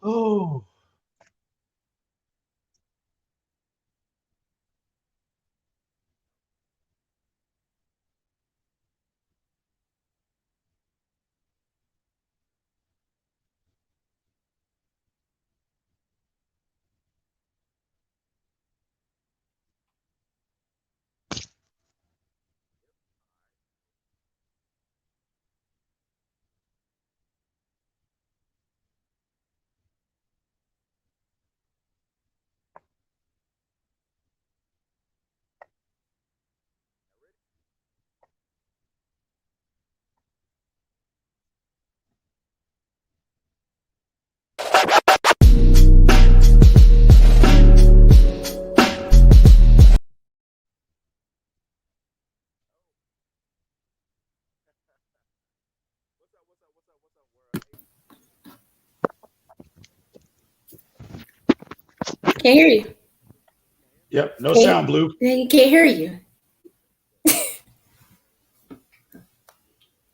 Oh. Can't hear you. Yep, no sound, Blue. Can't hear you.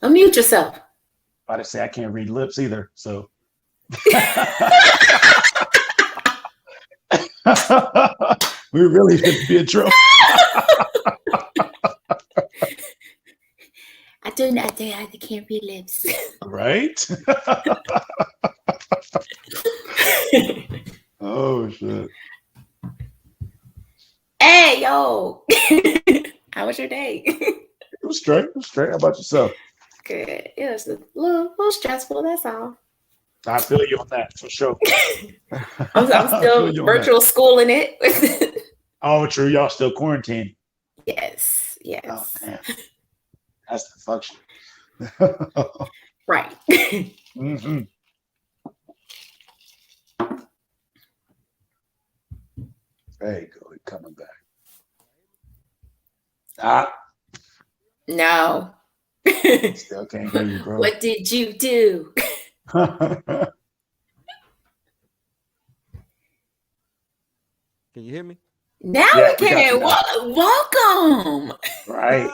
Unmute yourself. I'd say I can't read lips either, so. We really should be in trouble. I do not think I can't read lips. Right? Oh, shit. Hey, yo. How was your day? It was straight. It was straight. How about yourself? Good. It was a little stressful, that's all. I feel you on that, for sure. I'm still virtual schooling it. Oh, true. Y'all still quarantined. Yes. Oh, man. That's the function. Right. Mm-hmm. There you go. He's coming back. No. Still can't hear you, bro. What did you do? Can you hear me? Now we can. Welcome. Right.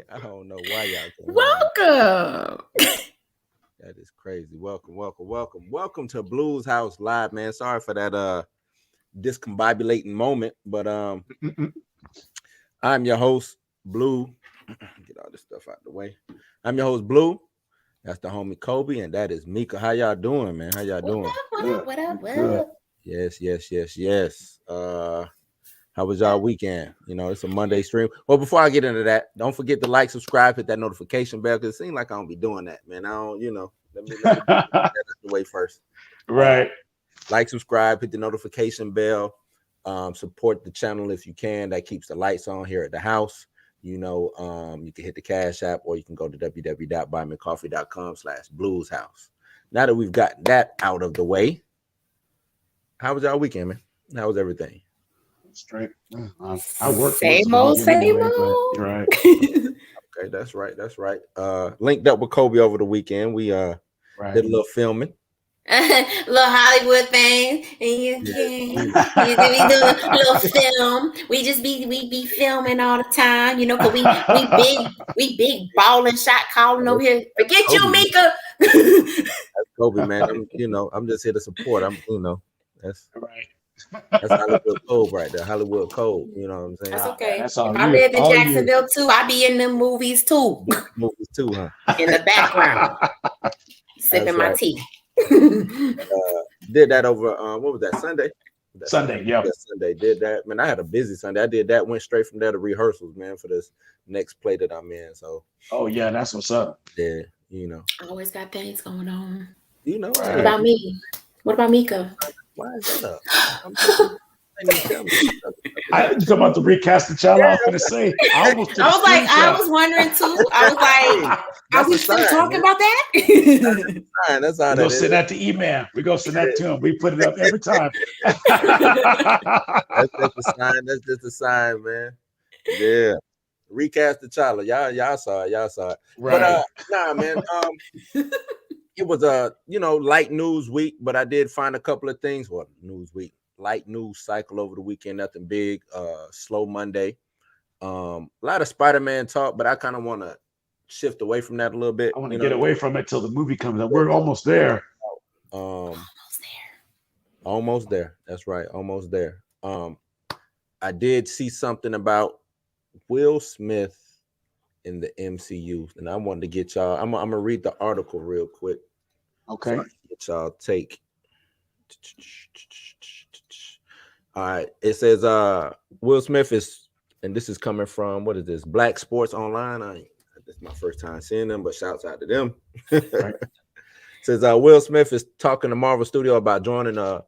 I don't know why y'all can't. Welcome. That is crazy. Welcome to Blues House Live, man. Sorry for that discombobulating moment, but I'm your host, Blue. Get all this stuff out the way. I'm your host, Blue. That's the homie Kobe, and that is Mika. How y'all doing, man? How y'all doing? What up? Yes. How was y'all weekend? You know, it's a Monday stream. Well, before I get into that, don't forget to like, subscribe, hit that notification bell, because it seems like I don't be doing that, man. I don't, let me get that the way first. Right. Like, subscribe, hit the notification bell, support the channel if you can. That keeps the lights on here at the house. You can hit the Cash App, or you can go to www.buymeacoffee.com/blueshouse. Now that we've gotten that out of the way, how was y'all weekend, man? How was everything? Straight. I work same old. You're right. Okay, that's right. Linked up with Kobe over the weekend. We did a little filming. Little Hollywood thing, and you do a little film. We be filming all the time, because we big balling shot calling over here. Forget you, Mika. That's Kobe, man. I'm just here to support. That's Right. that's Hollywood Code right there. Hollywood Code. You know what I'm saying? That's Nah, okay. that's all If I you. lived in All you. Jacksonville too, I be in them movies too. Movies too, huh? In the background, sipping my right. tea. Did that over what was that, Sunday? Sunday, yeah. Sunday. Did that. Man, I had a busy Sunday. I did that, went straight from there to rehearsals, man, for this next play that I'm in. So Oh yeah, that's what's up. yeah, I always got things going on. Right. What about me? What about Mika? Why is that up? You talking about the recast the child? I was gonna say. I was wondering too. I was like, are we still talking about that? That's how we're gonna send that to email. We're gonna send that to him. We put it up every time. That's just a sign. That's just a sign, man. Yeah. Recast the child. Y'all saw it. Right. But nah, man. It was a light news week, but I did find a couple of things. Well, news week, light news cycle over the weekend, nothing big. Slow Monday. A lot of Spider-Man talk, but I kind of want to shift away from that a little bit. I want to get away from it till the movie comes out. We're almost there. Almost there. That's right. Almost there. I did see something about Will Smith in the MCU, and I wanted to get y'all. I'm gonna read the article real quick. Okay. So get y'all take. All right. It says Will Smith is, and this is coming from, what is this? Black Sports Online. This is my first time seeing them, but shouts out to them. Right. Says Will Smith is talking to Marvel Studio about joining the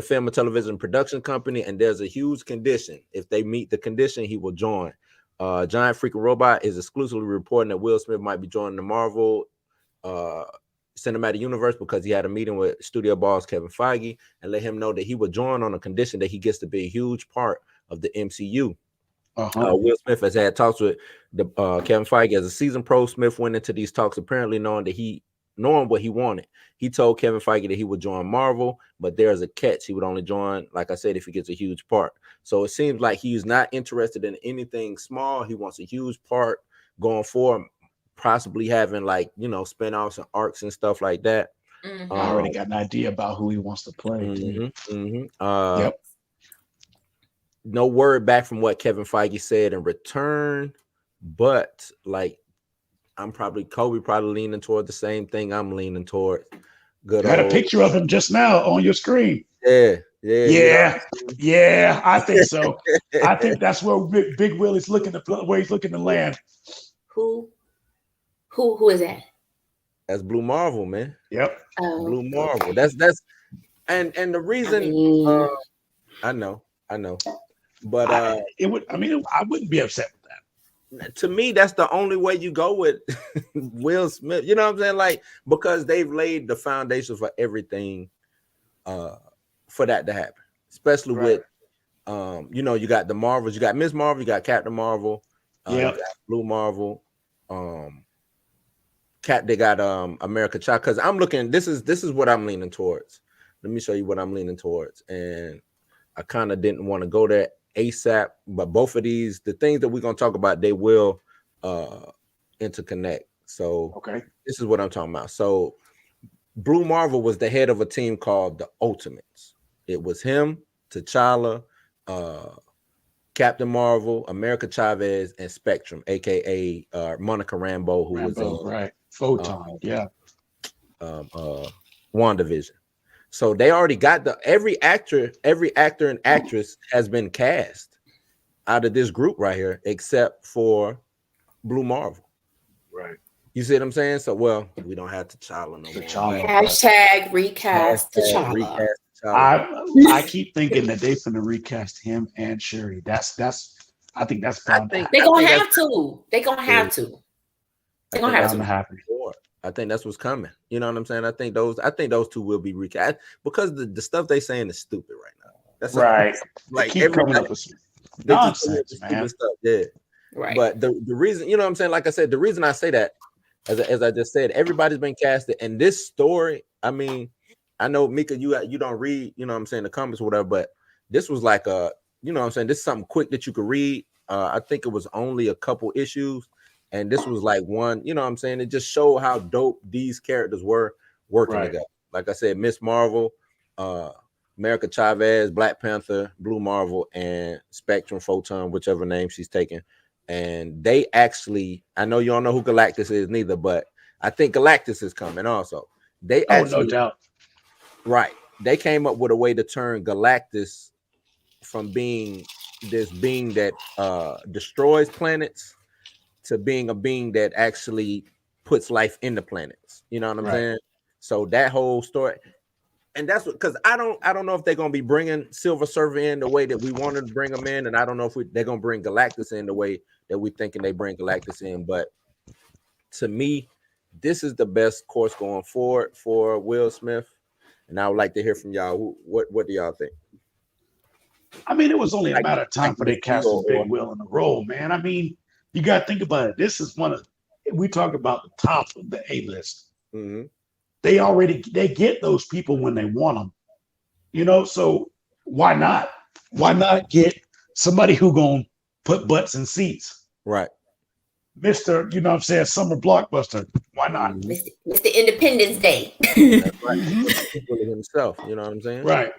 film and television production company, and there's a huge condition. If they meet the condition, he will join. Giant Freaking Robot is exclusively reporting that Will Smith might be joining the Marvel Cinematic Universe because he had a meeting with studio boss Kevin Feige and let him know that he would join on a condition that he gets to be a huge part of the MCU. Will Smith has had talks with Kevin Feige as a seasoned pro. Smith went into these talks apparently knowing what he wanted. He told Kevin Feige that he would join Marvel, but there's a catch. He would only join, like I said, if he gets a huge part. So it seems like he's not interested in anything small. He wants a huge part going forward, possibly having spinoffs and arcs and stuff like that. Mm-hmm. I already got an idea about who he wants to play. Yep. No word back from what Kevin Feige said in return, but Kobe probably leaning toward the same thing I'm leaning toward. Good. I had a picture of him just now on your screen. Yeah. I think so. I think that's where Big Will is looking to land. Who is that? That's Blue Marvel, man. Yep. Blue Marvel. Okay. That's and the reason I know. But I wouldn't be upset with that. To me, that's the only way you go with Will Smith. You know what I'm saying? Because they've laid the foundation for everything for that to happen. Especially with you got the Marvels, you got Ms. Marvel, you got Captain Marvel, you got Blue Marvel, they got America Child. Because I'm looking, this is what I'm leaning towards. Let me show you what I'm leaning towards. And I kind of didn't want to go there ASAP, but both of these, the things that we're gonna talk about, they will interconnect. So this is what I'm talking about. So Blue Marvel was the head of a team called the Ultimates. It was him, T'Challa, Captain Marvel, America Chavez, and Spectrum, aka Monica Rambeau, who was in Photon, WandaVision. So they already got every actor and actress has been cast out of this group right here, except for Blue Marvel. Right. You see what I'm saying? So, we don't have T'Challa no more. Hashtag recast T'Challa. I keep thinking that they're going to recast him and Shuri. I think that's bound to happen. They're going to have to. They're going to have to. They're going to have to happen. I think that's what's coming. You know what I'm saying? I think those two will be recast because the stuff they saying is stupid right now. That's right. Keep coming up with nonsense, man. Stuff. Yeah. Right. But the reason, you know what I'm saying? Like I said, the reason I say that, as I just said, everybody's been casted, and this story. I mean, I know Mika, you don't read, you know what I'm saying, the comments or whatever, but this was like you know what I'm saying, this is something quick that you could read. I think it was only a couple issues. And this was like one, you know what I'm saying? It just showed how dope these characters were working Right. together. Like I said, Miss Marvel, America Chavez, Black Panther, Blue Marvel, and Spectrum Photon, whichever name she's taking. And they actually, I know you don't know who Galactus is neither, but I think Galactus is coming also. They Oh, no actually, doubt. right, they came up with a way to turn Galactus from being this being that destroys planets to being a being that actually puts life in the planets. You know what I'm Right. saying? So that whole story, and that's what, because I don't know if they're gonna be bringing Silver Surfer in the way that we wanted to bring them in, and I don't know if they're gonna bring Galactus in the way that we thinking they bring Galactus in. But to me, this is the best course going forward for Will Smith, and I would like to hear from y'all. What do y'all think? I mean, it was only a Like, matter of time like for they DC casted Big Will in the role, man. I mean, you got to think about it. This is one of, we talk about the top of the A list. Mhm. They get those people when they want them, you know. So why not? Why not get somebody who gonna put butts in seats, Right. Mister? You know what I'm saying? Summer blockbuster. Why not? Mhm. Mr. Independence Day. That's right. Mhm. Will himself. You know what I'm saying? Right.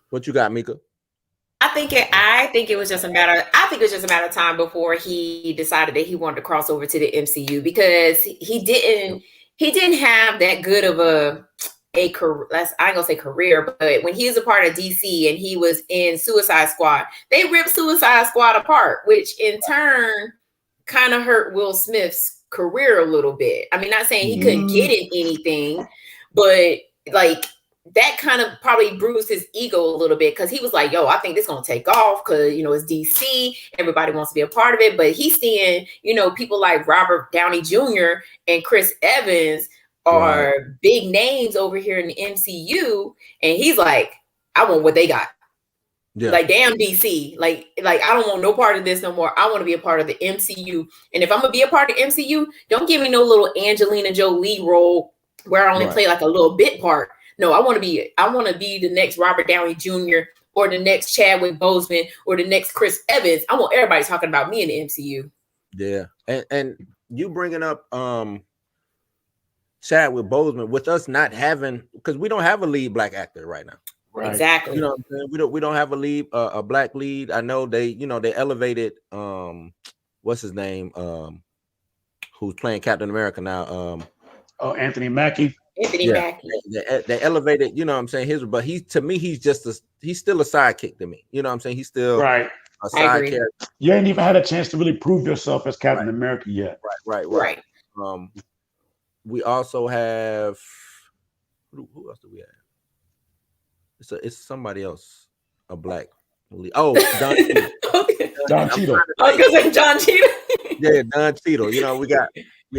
What you got, Mika? I think it was just a matter. I think it was just a matter of time before he decided that he wanted to cross over to the MCU because he didn't have that good of a career. I ain't gonna say career, but when he was a part of DC and he was in Suicide Squad, they ripped Suicide Squad apart, which in turn kind of hurt Will Smith's career a little bit. I mean, not saying he couldn't get in anything, but like that kind of probably bruised his ego a little bit because he was like, yo, I think this is going to take off because, you know, it's DC. Everybody wants to be a part of it. But he's seeing, you know, people like Robert Downey Jr. and Chris Evans are big names over here in the MCU. And he's like, I want what they got. Yeah. Like, damn DC. Like I don't want no part of this no more. I want to be a part of the MCU. And if I'm going to be a part of the MCU, don't give me no little Angelina Jolie role where I only play like a little bit part. No, I want to be the next Robert Downey Jr. or the next Chadwick Boseman or the next Chris Evans. I want everybody talking about me in the MCU. Yeah. And you bringing up Chadwick Boseman with us not having, because we don't have a lead black actor right now. Right. Exactly. You know what I'm saying? We don't have a lead, a black lead. I know they elevated what's his name? Who's playing Captain America now? Anthony Mackie. Anthony Mackie. They elevated, you know what I'm saying, but he's still a sidekick to me. You know what I'm saying? He's still right. A side character. You ain't even had a chance to really prove yourself as Captain America yet. Right. We also have who else do we have? It's somebody else, a black. Oh, Don Cheadle. Don Cheadle. I was gonna say Don Cheadle. Yeah, Don Cheadle. You know, we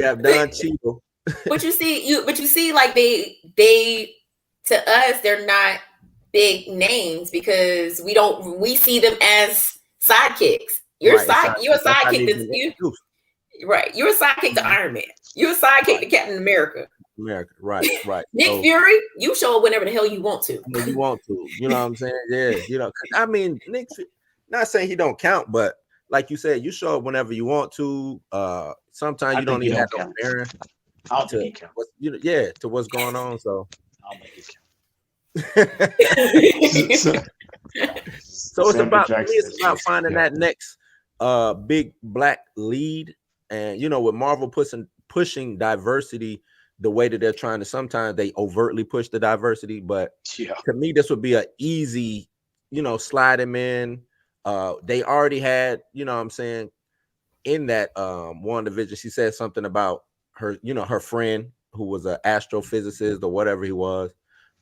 have Don Cheadle. But you see, like they to us, they're not big names because we see them as sidekicks. You're a sidekick to you. Right. You're a sidekick to Iron Man. You're a sidekick to Captain America. Right. Nick Fury, you show up whenever the hell you want to. When you want to. You know what I'm saying? Yeah. You know, I mean, Nick, not saying he don't count, but like you said, you show up whenever you want to. Sometimes you don't even have no bearing. I'll think he counts. To what's going on. So I'll make it count. So it's about finding that next big black lead. And you know, with Marvel pushing diversity the way that they're trying to, sometimes they overtly push the diversity, but to me this would be an easy, you know, slide them in. They already had, you know what I'm saying, in that WandaVision, she said something about her, you know, her friend who was an astrophysicist or whatever he was.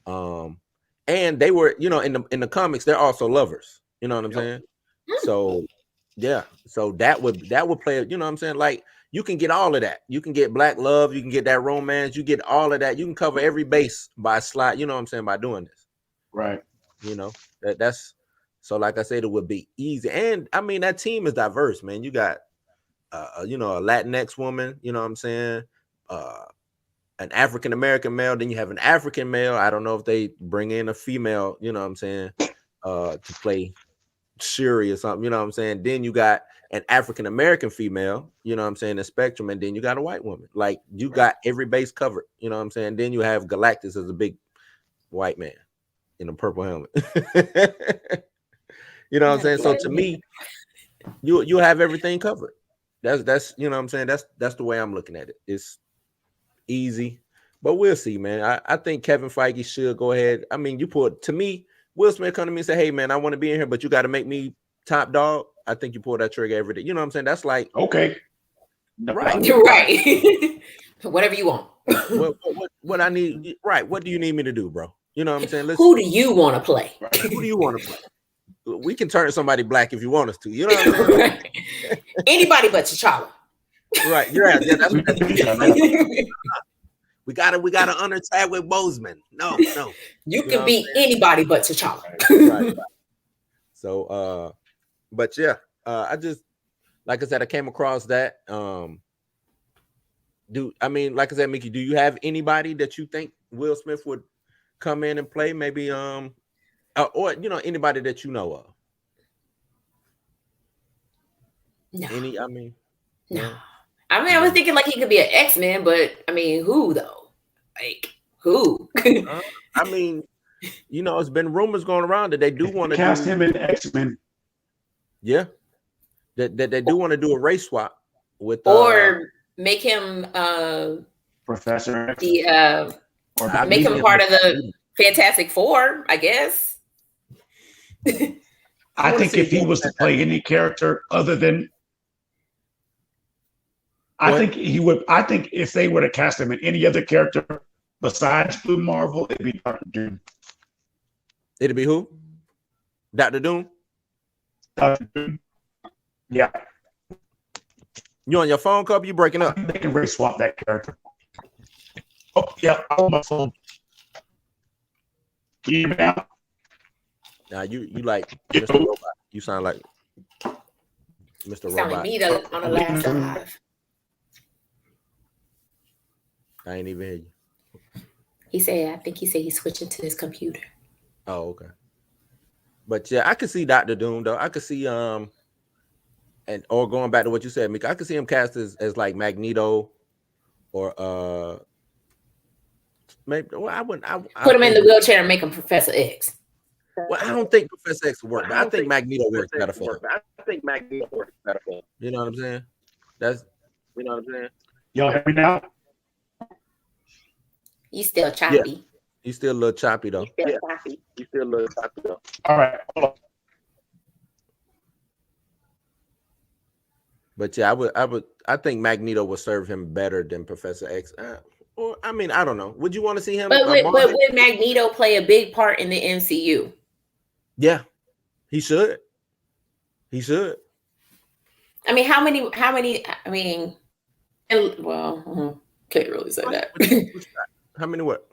And they were, you know, in the comics, they're also lovers. You know what I'm saying? So yeah, so that would play, you know what I'm saying? Like, you can get all of that. You can get black love, you can get that romance, you get all of that. You can cover every base by slide, you know what I'm saying, by doing this. Right. You know, that's so like I said, it would be easy. And I mean, that team is diverse, man. You got you know, a Latinx woman, you know what I'm saying? An African American male, then you have an African male. I don't know if they bring in a female, you know what I'm saying, to play Shuri or something, you know what I'm saying? Then you got an African American female, you know what I'm saying, the spectrum, and then you got a white woman. Like you got every base covered, you know what I'm saying? Then you have Galactus as a big white man in a purple helmet. You know what I'm saying? So to me, you have everything covered. That's you know what I'm saying? That's the way I'm looking at it. It's easy, but we'll see, man. I think Kevin Feige should go ahead. I mean, to me, Will Smith come to me and say, hey man, I want to be in here, but you got to make me top dog. I think you pull that trigger every day. You know what I'm saying? That's like okay. Right. You're right. Whatever you want. What I need, right? What do you need me to do, bro? You know what I'm saying? Who do you want to play? Who do you want to play? We can turn somebody black if you want us to. You know what I'm saying? Right. Anybody but T'Challa. Right. Yeah. That's we gotta honor Chadwick Boseman. No. You can be anybody but T'Challa. Right. So but yeah, I just, like I said, I came across that. Like I said, Mickey, do you have anybody that you think Will Smith would come in and play? Maybe or anybody that you know of? No. No. I was thinking like he could be an X-Men, but who though? Like who? It's been rumors going around that they do want to cast him in X-Men. Yeah, that they do want to do a race swap with, or make him Professor X. Or make him part of the Fantastic Four, I guess. I think if he was to play any character other than, I think he would. I think if they were to cast him in any other character besides Blue Marvel, it'd be Dr. Doom. It'd be who? Dr. Doom? Dr. Doom. Yeah. You on your phone, Cub? You breaking up? They can race swap that character. Oh, yeah, on my phone. Can you hear me now? Nah, you like Mr. Robot. You sound like Mr. Robot. Sound like me on the last live. I ain't even hear you. I think he said he's switching to his computer. Oh, okay. But yeah, I could see Dr. Doom though. I could see or going back to what you said, Mika, I could see him cast as like Magneto or maybe I wouldn't put him in the wheelchair and make him Professor X. Well, I don't think Professor X would work, but I think Magneto works better for him. You know what I'm saying? Y'all hear me now? He's still choppy. Yeah. He's still a little choppy though. All right. Hold on. But yeah, I think Magneto would serve him better than Professor X. I don't know. Would you want to see him? But would Magneto play a big part in the MCU? Yeah, he should. He should. How many? Well, can't really say that. How many what?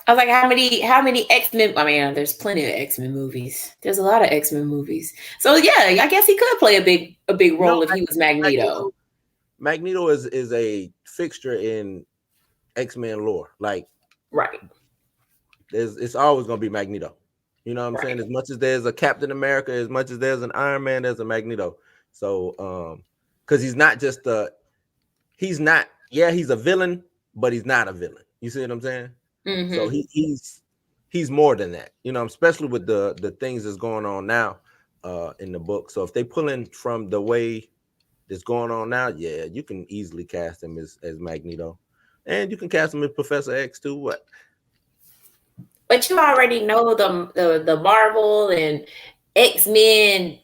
I was like, how many X-Men? There's plenty of X-Men movies. There's a lot of X-Men movies. So yeah, I guess he could play a big role if he was Magneto. Magneto is a fixture in X-Men lore. Like, right. It's always gonna be Magneto. You know what I'm saying? As much as there's a Captain America, as much as there's an Iron Man, there's a Magneto. So because he's a villain, but he's not a villain. You see what I'm saying? Mm-hmm. So he's more than that, especially with the things that's going on now in the book. So if they pull in from the way that's going on now, yeah, you can easily cast him as Magneto, and you can cast him as Professor X too. What? But you already know the Marvel and X-Men,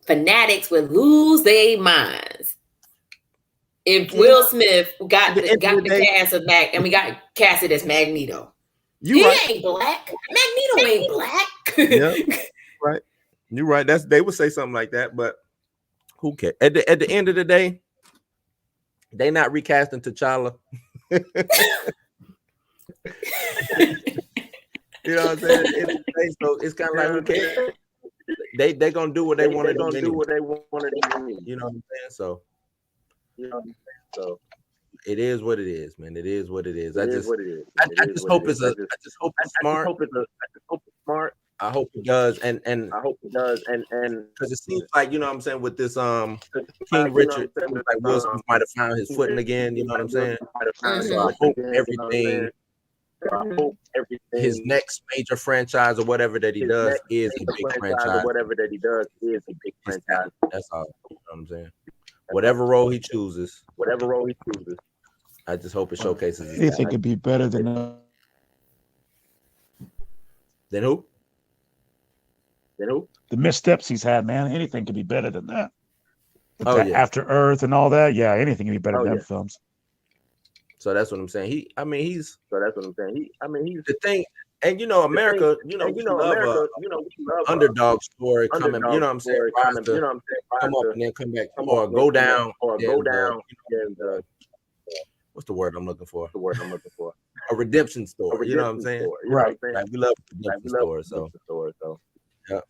fanatics would lose their minds if Will Smith got the cast of got casted as Magneto. He ain't black. Magneto ain't black. Yeah, right. You're right. They would say something like that, but who cares? At the end of the day, they not recasting T'Challa. You know what I'm saying? So it's kind of like, who cares? They gonna do what they want to do. You know what I'm saying? So it is what it is, man. It is what it is. I just hope it's smart. I hope he does, and I hope he does, and because it seems like, you know what I'm saying, with this King you Richard, know, like Will Smith might have found his footing again. You know what I'm saying? So I hope everything, his next major franchise or whatever that he does is a big franchise. whatever that he does is a big franchise. That's all. You know what I'm saying? Whatever role he chooses, I just hope it showcases his Anything could be better than Then who? the missteps he's had, man. Anything could be better than that. With Oh, that yeah. After Earth and all that, yeah, anything can be better than them films. So that's what I'm saying. He's So that's what I'm saying. He's the thing, and you know, America, you know, we love underdog story coming. You know what I'm saying? Rise to come up and then come back, or go down, what's the word I'm looking for? A redemption story. You know what I'm saying? Right. Like we love redemption stories. So yeah.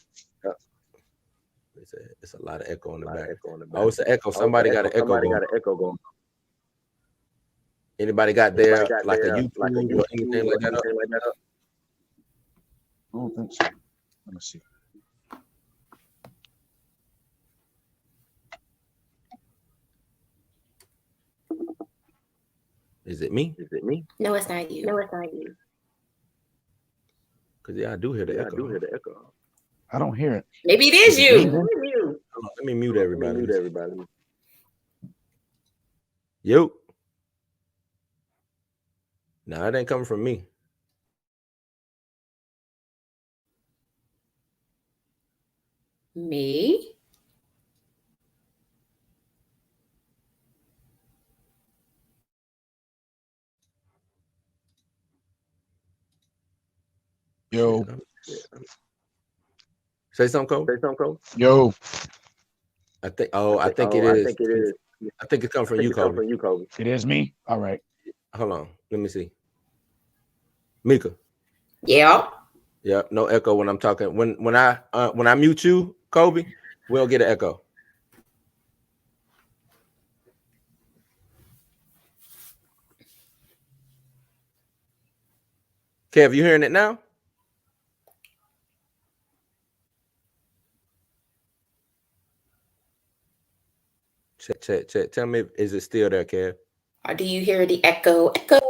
It's a lot of echo in the back. Oh, it's an echo. Somebody got an echo going. Anybody got there like a YouTube or anything like that up? I don't think so. Let me see. Is it me? No, it's not you. Because I do hear the echo. I don't hear it. Maybe it is you. Let me mute everybody. Yo. No, it ain't coming from me. Me? Yo. Say something, Cole. Yo. I think it is. I think it comes from you, Kobe. It is me? All right. Hold on. Let me see. Mika. Yeah. Yeah, no echo when I'm talking. When I mute you, Kobe, we don't get an echo. Kev, you hearing it now? Check. Tell me, is it still there, Kev? Or do you hear the echo? Echo.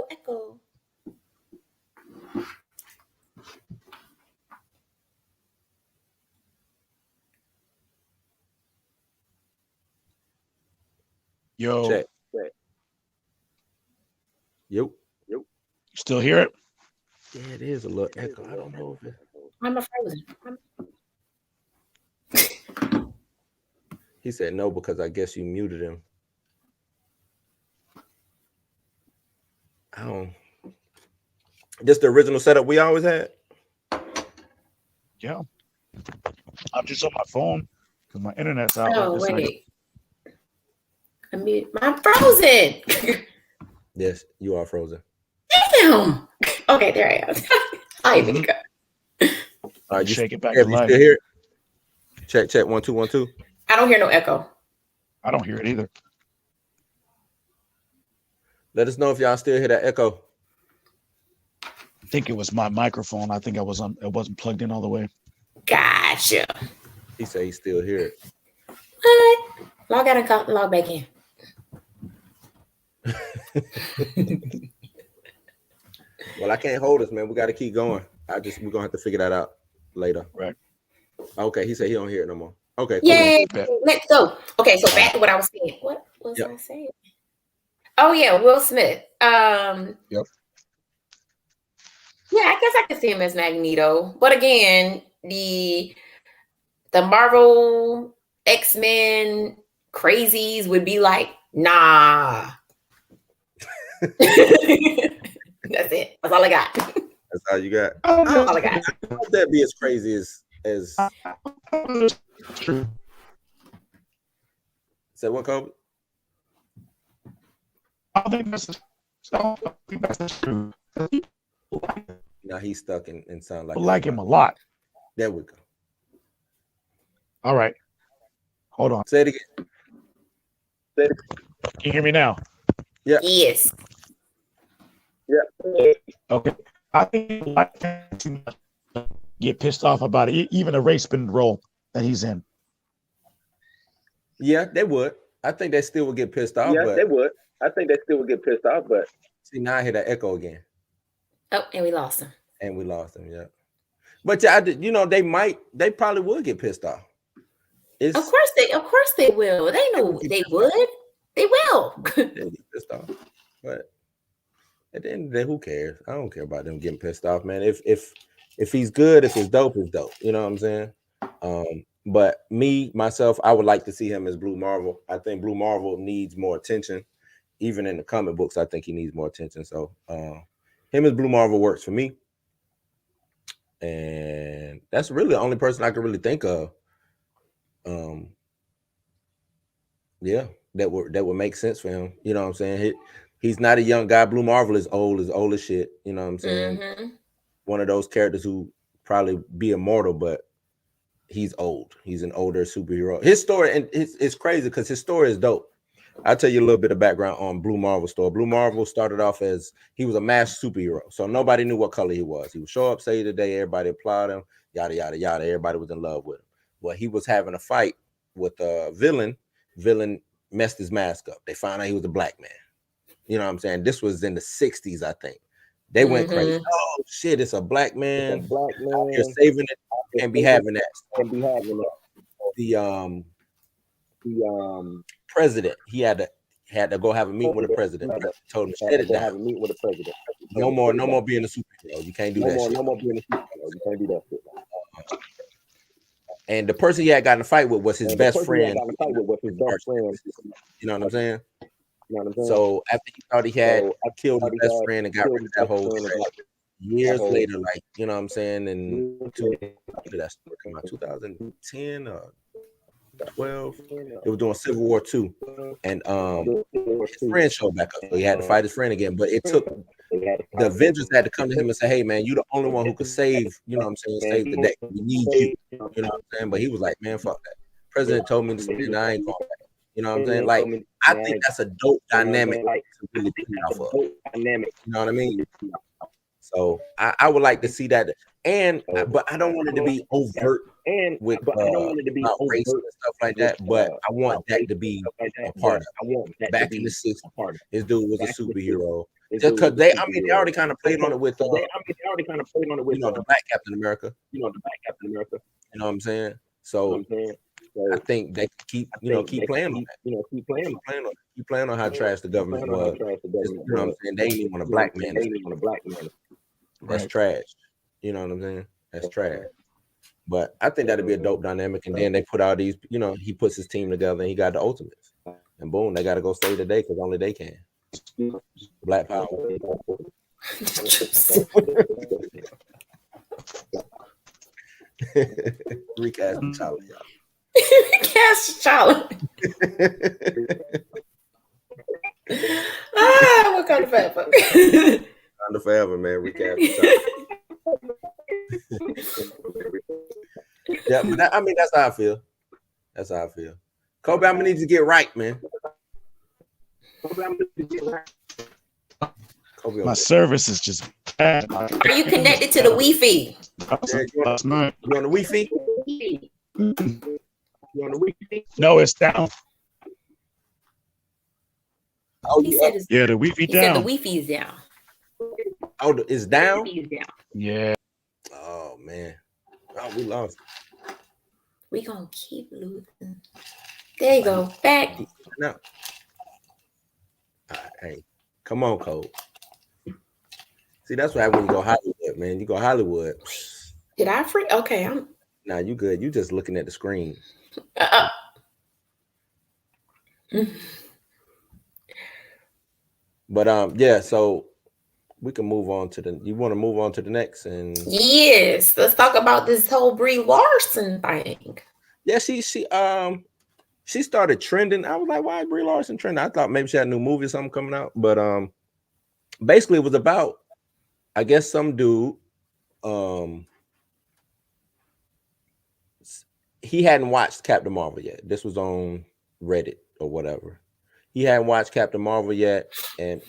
Yo. Check. Yo. You still hear it? Yeah, it is a little echo. I don't know if it. I'm frozen. He said no because I guess you muted him. I don't. This the original setup we always had? Yeah. I'm just on my phone because my internet's out. Oh, wait. I'm frozen. Yes, you are frozen. Damn. Okay, there I am. I even go. All right, you shake it back to to life. life. Still hear it? Check. 1 2 1 2. I don't hear no echo. I don't hear it either. Let us know if y'all still hear that echo. I think it was my microphone. I think it wasn't plugged in all the way. Gotcha. He said he still hear it. What? Log out and log back in. Well, I can't hold us, man. We got to keep going. We're gonna have to figure that out later. Right. Okay. He said he don't hear it no more. Okay. Yay. Let's go. Okay, so back to what I was saying. What was I saying? Oh yeah, Will Smith. Yep. Yeah, I guess I could see him as Magneto, but again, the Marvel X-Men crazies would be like, nah. That's it. That's all I got. That's all you got. That's all I got. Would that be as crazy as True. Say what, Kobe? I don't think that's true. Now he's stuck in sound like. I like him a lot. There we go. All right. Hold on. Say it again. Can you hear me now? Yeah. Yes. Yeah. Okay. I think like too much. get pissed off about it, even a race-bending role that he's in. Yeah, they would. I think they still would get pissed off. Yeah, but they would. I think they still would get pissed off, but see, now I hear that echo again. Oh, and we lost him. And we lost him, yeah. But yeah, they probably would get pissed off. Of course they will. They know they would. They will. They get pissed off. But at the end of the day, who cares? I don't care about them getting pissed off, man. If he's good, if it's dope, it's dope. You know what I'm saying? But myself, I would like to see him as Blue Marvel. I think Blue Marvel needs more attention. Even in the comic books, I think he needs more attention. So him as Blue Marvel works for me. And that's really the only person I can really think of. Yeah, that would make sense for him. You know what I'm saying? He's not a young guy. Blue Marvel is old as shit. You know what I'm saying? Mm-hmm. One of those characters who probably be immortal, but he's old. He's an older superhero. His story, and it's crazy because his story is dope. I'll tell you a little bit of background on Blue Marvel's story. Blue Marvel started off as he was a masked superhero, so nobody knew what color he was. He would show up, save the day, everybody applaud him, yada yada yada. Everybody was in love with him. Well, he was having a fight with a villain. Villain messed his mask up. They found out he was a black man. You know what I'm saying? This was in the 60s, I think. They went crazy. Oh shit, it's a black man. Out here saving it and be having that. The president, he had to go have a meeting with the president. Told him shut it down. No more being a superhero. You can't do that shit. No more being a superhero. You can't do that shit. And the person he had gotten a fight with was his best friend. You know what I'm saying? So after he thought he had killed his best friend and got rid of that whole thing, years later, like, you know what I'm saying, and that story came out 2010 or 12. It was during Civil War II, and his friend showed back up, so he had to fight his friend again. But it took the Avengers had to come to him and say, "Hey, man, you the only one who could save. You know what I'm saying? Save the day. We need you. You know what I'm saying?" But he was like, "Man, fuck that. President told me to stay, and I ain't going back." You know what I'm saying? Like, I think that's a dope dynamic to really put off of. You know what I mean? So I would like to see that, but I don't want it to be overt with about race and stuff like that. But I want that to be a part of it. Back in the 60s, this dude was a superhero. Just because they already kind of played on it with the Black Captain America. You know what I'm saying? So I think they keep playing on that. Keep playing on how trash the government was. You know what I'm saying? They ain't even want a black man. That's trash. You know what I'm saying? That's trash. But I think that'd be a dope dynamic. And then they put out these, he puts his team together and he got the Ultimates. And boom, they got to go save the day because only they can. Black power. Recast T'Challa, y'all. Recast T'Challa. Wakanda forever. Wakanda forever, man. Recast T'Challa. Yeah, but that's how I feel. That's how I feel. Kobe, I'm gonna need you to get right, man. Kobe, my service is just bad. Are you connected to the Wi-Fi? You on the Wi-Fi? You on the Wi-Fi? No, it's down. Oh, He said yeah, the Wi-Fi he down. said the Wi-Fi is down. Oh, it's down? Yeah. Oh, man. Oh, we lost. We gonna keep losing. There you go. Back. No. All right, hey, come on, Cole. See, that's what happens when you go Hollywood, man. You go Hollywood. Did I freak? Okay, Nah, you good. You just looking at the screen. But yeah, so we can move on to you want to move on to the next and yes, let's talk about this whole Brie Larson thing. Yeah, she started trending. I was like, why is Brie Larson trending? I thought maybe she had a new movie or something coming out, but basically it was about, I guess, some dude. He hadn't watched Captain Marvel yet. This was on Reddit or whatever. He hadn't watched Captain Marvel yet, and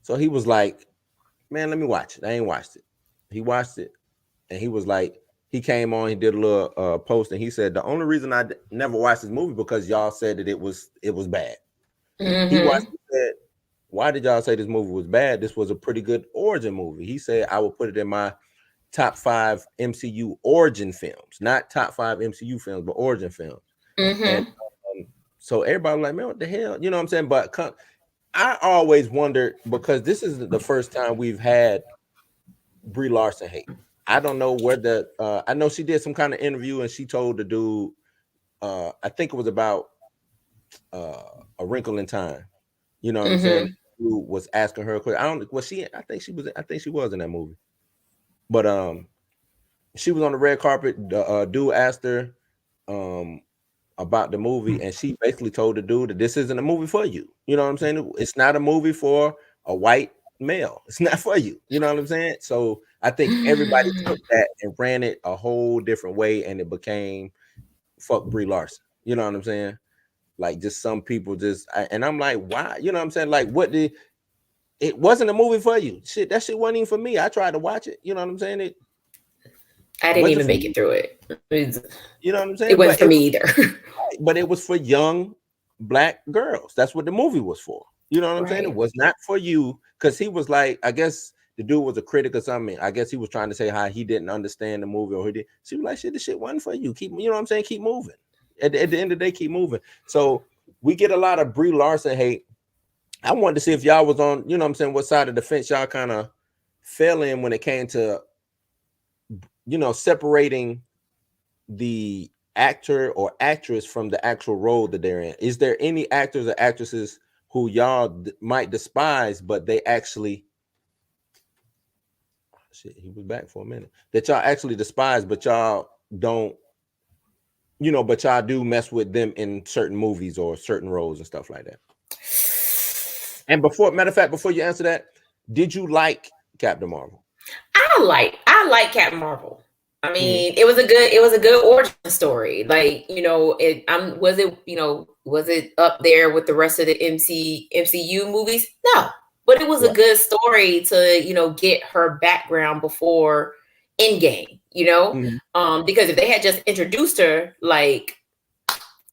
so he was like, "Man, let me watch it." I ain't watched it. He watched it, and he was like, he came on, he did a little post, and he said the only reason I never watched this movie because y'all said that it was bad. He watched it, said, why did y'all say this movie was bad? This was a pretty good origin movie. He said I would put it in my top 5 MCU origin films, not top 5 MCU films, but origin films. And so everybody was like, man, what the hell? You know what I'm saying? But I always wondered, because this is the first time we've had Brie Larson hate. I don't know where I know she did some kind of interview and she told the dude, I think it was about A Wrinkle in Time. You know what I'm saying? Who was asking her a question. I think she was in that movie. But she was on the red carpet. The dude asked her about the movie, and she basically told the dude that this isn't a movie for you. You know what I'm saying? It's not a movie for a white male. It's not for you. You know what I'm saying? So I think everybody took that and ran it a whole different way, and it became fuck Brie Larson. You know what I'm saying? Like, just some people and I'm like, why? You know what I'm saying? Like, it wasn't a movie for you. Shit, that shit wasn't even for me. I tried to watch it. You know what I'm saying? I didn't even make it through it. You know what I'm saying? It wasn't for me either. But it was for young black girls. That's what the movie was for. You know what I'm saying? It was not for you, because he was like, I guess the dude was a critic or something. I guess he was trying to say how he didn't understand the movie, or he did. She was like, shit, this shit wasn't for you. You know what I'm saying? Keep moving. At the end of the day, keep moving. So we get a lot of Brie Larson hate. I wanted to see if y'all was on, you know what I'm saying, what side of the fence y'all kind of fell in when it came to, you know, separating the actor or actress from the actual role that they're in. Is there any actors or actresses who y'all might despise, but they actually, shit, he was back for a minute, that y'all actually despise, but y'all don't, you know, but y'all do mess with them in certain movies or certain roles and stuff like that? And matter of fact, before you answer that, did you like Captain Marvel? I like Captain Marvel. I mean, it was a good origin story. Like, you know, was it up there with the rest of the MCU movies? No, but it was a good story to, you know, get her background before Endgame, you know, because if they had just introduced her, like,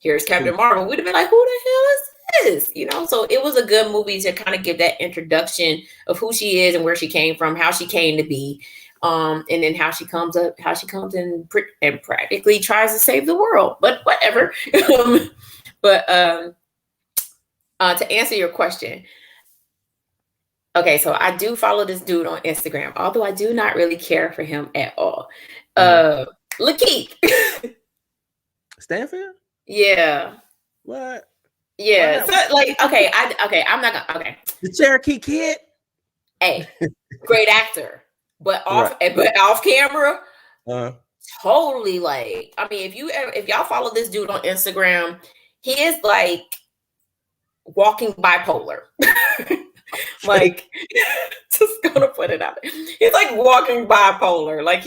here's Captain Marvel, we'd have been like, who the hell is this? You know, so it was a good movie to kind of give that introduction of who she is and where she came from, how she came to be. And then how she comes and practically tries to save the world, but whatever. To answer your question, okay, so I do follow this dude on Instagram, although I do not really care for him at all. Lakeith. Stanfield? Yeah. What? Yeah. So, like, I'm not gonna. Okay. The Cherokee Kid. Hey, great actor. But off camera, totally, like, I mean, if y'all follow this dude on Instagram, he is like walking bipolar. Like, just gonna put it out there. He's like walking bipolar. Like,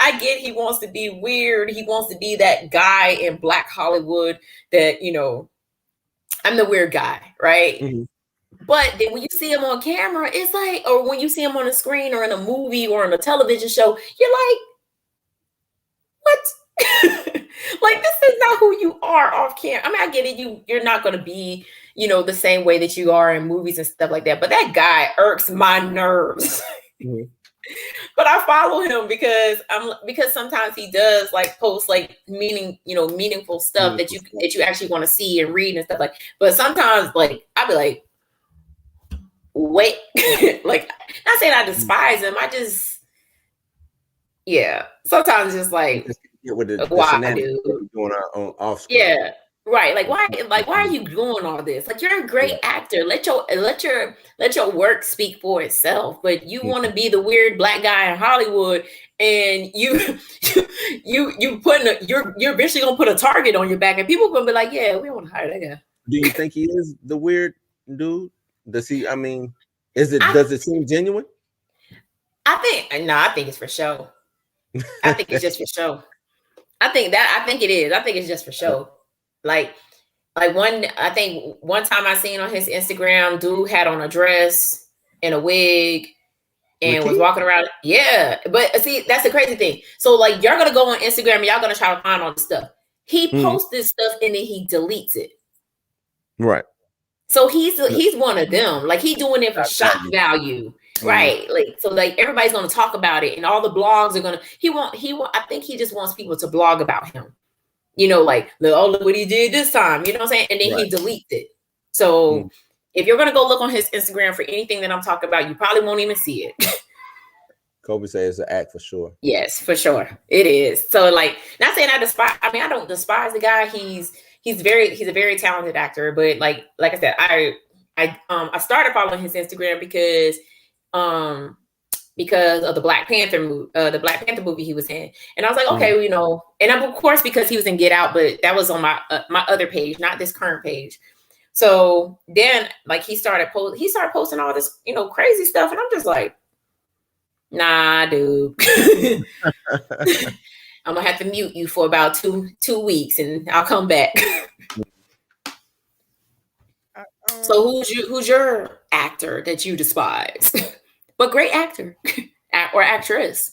I get he wants to be weird. He wants to be that guy in Black Hollywood that, you know, I'm the weird guy, right? But then when you see him on camera, it's like, or when you see him on a screen or in a movie or on a television show, you're like, what? Like, this is not who you are off camera. I mean, I get it. You're not going to be, you know, the same way that you are in movies and stuff like that. But that guy irks my nerves. But I follow him because sometimes he does like post like meaningful stuff that you actually want to see and read and stuff like. But sometimes, like, I'll be like, wait, like, not saying I despise him. I just, sometimes just like, why, dude? Going on off screen. Yeah, right. Like, why are you doing all this? Like, you're a great actor. Let your work speak for itself. But you want to be the weird black guy in Hollywood, and you're eventually gonna put a target on your back, and people are gonna be like, yeah, we don't want to hire that guy. Do you think he is the weird dude? Does he? I mean, does it seem genuine? I think it's for show. I think it's just for show. I think it is. I think it's just for show. Like one time I seen on his Instagram, dude had on a dress and a wig, and was Lakeith? walking around. Yeah, but see, that's the crazy thing. So like, you're gonna go on Instagram and y'all gonna try to find all this stuff. He posts this stuff and then he deletes it. Right. So he's one of them. Like, he's doing it for shock value. Right. Like, so like, everybody's gonna talk about it and all the blogs are gonna I think he just wants people to blog about him. You know, like, oh, look what he did this time. You know what I'm saying? And then he deletes it. So if you're gonna go look on his Instagram for anything that I'm talking about, you probably won't even see it. Kobe says it's an act for sure. Yes, for sure. It is. So like, not saying I don't despise the guy. He's a very talented actor, but like I said, I started following his Instagram because of the Black Panther movie he was in, and I was like, okay, well, you know, and of course because he was in Get Out, but that was on my other page, not this current page. So then, like, he started posting all this, you know, crazy stuff, and I'm just like, nah, dude. I'm gonna have to mute you for about two weeks, and I'll come back. So who's your actor that you despise, but great actor or actress?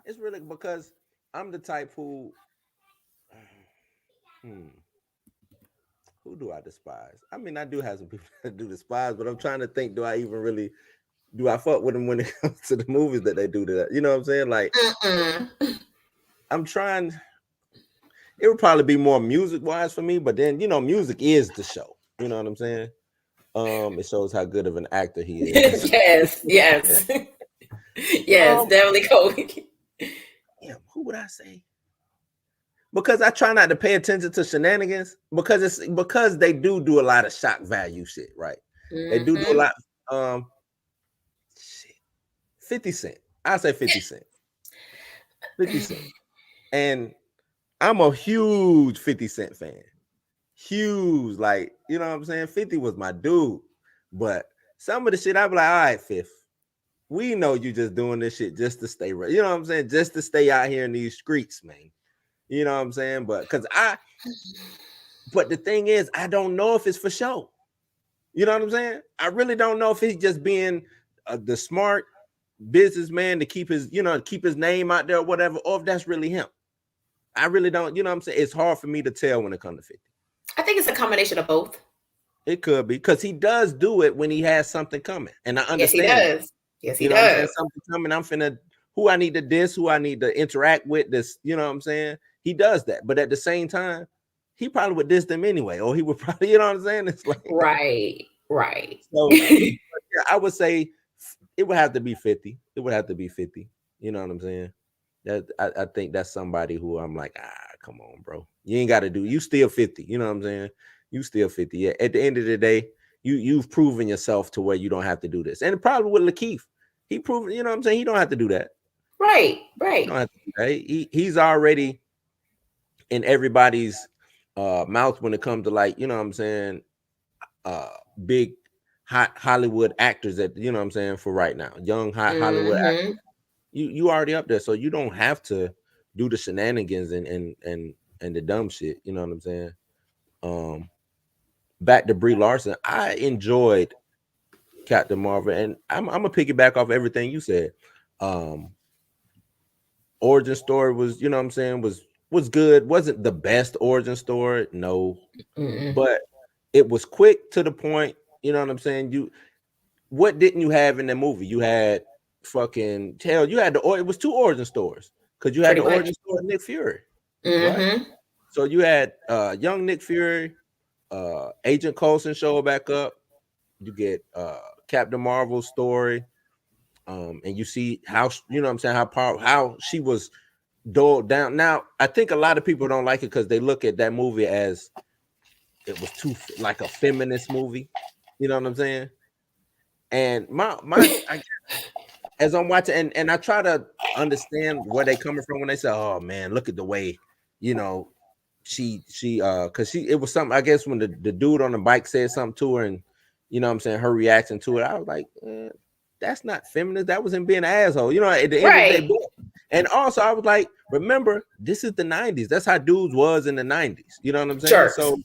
It's really because I'm the type who do I despise? I mean, I do have some people that do despise, but I'm trying to think, do I fuck with them when it comes to the movies that they do to that? You know what I'm saying? Like, I'm trying. It would probably be more music wise for me, but then, you know, music is the show. You know what I'm saying? It shows how good of an actor he is. yes, definitely Kobe. Yeah, who would I say? Because I try not to pay attention to shenanigans because they do a lot of shock value shit, right? They do a lot. 50 Cent. I say 50 Cent. 50 Cent. And I'm a huge 50 Cent fan. Huge, like, you know what I'm saying? 50 was my dude. But some of the shit, I be like, all right, Fifth, we know you just doing this shit just to stay right. You know what I'm saying? Just to stay out here in these streets, man. You know what I'm saying? But the thing is, I don't know if it's for show. You know what I'm saying? I really don't know if he's just being the smart businessman to keep his name out there or whatever, or if that's really him. I really don't, you know what I'm saying? It's hard for me to tell when it comes to 50. I think it's a combination of both. It could be, because he does do it when he has something coming. And I understand. Yes, he does. Yes, he does. Something coming, I'm finna, who I need to diss, who I need to interact with, this, you know what I'm saying? He does that. But at the same time, he probably would diss them anyway. Or he would probably, you know what I'm saying? It's like, right. So yeah, I would say it would have to be 50. It would have to be 50. You know what I'm saying? That I think that's somebody who I'm like, come on, bro. You ain't got to do. You still 50. You know what I'm saying? You still 50. Yeah. At the end of the day, you've proven yourself to where you don't have to do this. And probably with Lakeith, he proved. You know what I'm saying? He don't have to do that. Right. He don't have to do that. He's already in everybody's mouth when it comes to, like, you know what I'm saying, big hot Hollywood actors that, you know what I'm saying, for right now, young hot Hollywood actors. You already up there, so you don't have to do the shenanigans and the dumb shit. You know what I'm saying? Back to Brie Larson, I enjoyed Captain Marvel, and I'm gonna piggyback off everything you said. Origin story was, you know what I'm saying, was good. Wasn't the best origin story, no, but it was quick to the point. You know what I'm saying? What didn't you have in the movie? You had fucking hell. You had it was 2 origin stories, because you had the origin story of Nick Fury, right? So you had young Nick Fury, Agent Coulson show back up. You get Captain Marvel's story, and you see how, you know what I'm saying, how she was doled down. Now, I think a lot of people don't like it because they look at that movie as it was too like a feminist movie. You know what I'm saying? And as I'm watching, and I try to understand where they coming from when they say, "Oh man, look at the way," you know, she because it was something, I guess, when the dude on the bike said something to her, and, you know what I'm saying, her reaction to it, I was like, that's not feminist. That was him being an asshole. You know, at the end of the day. And also, I was like, remember, this is the 90s. That's how dudes was in the 90s. You know what I'm saying? Sure. So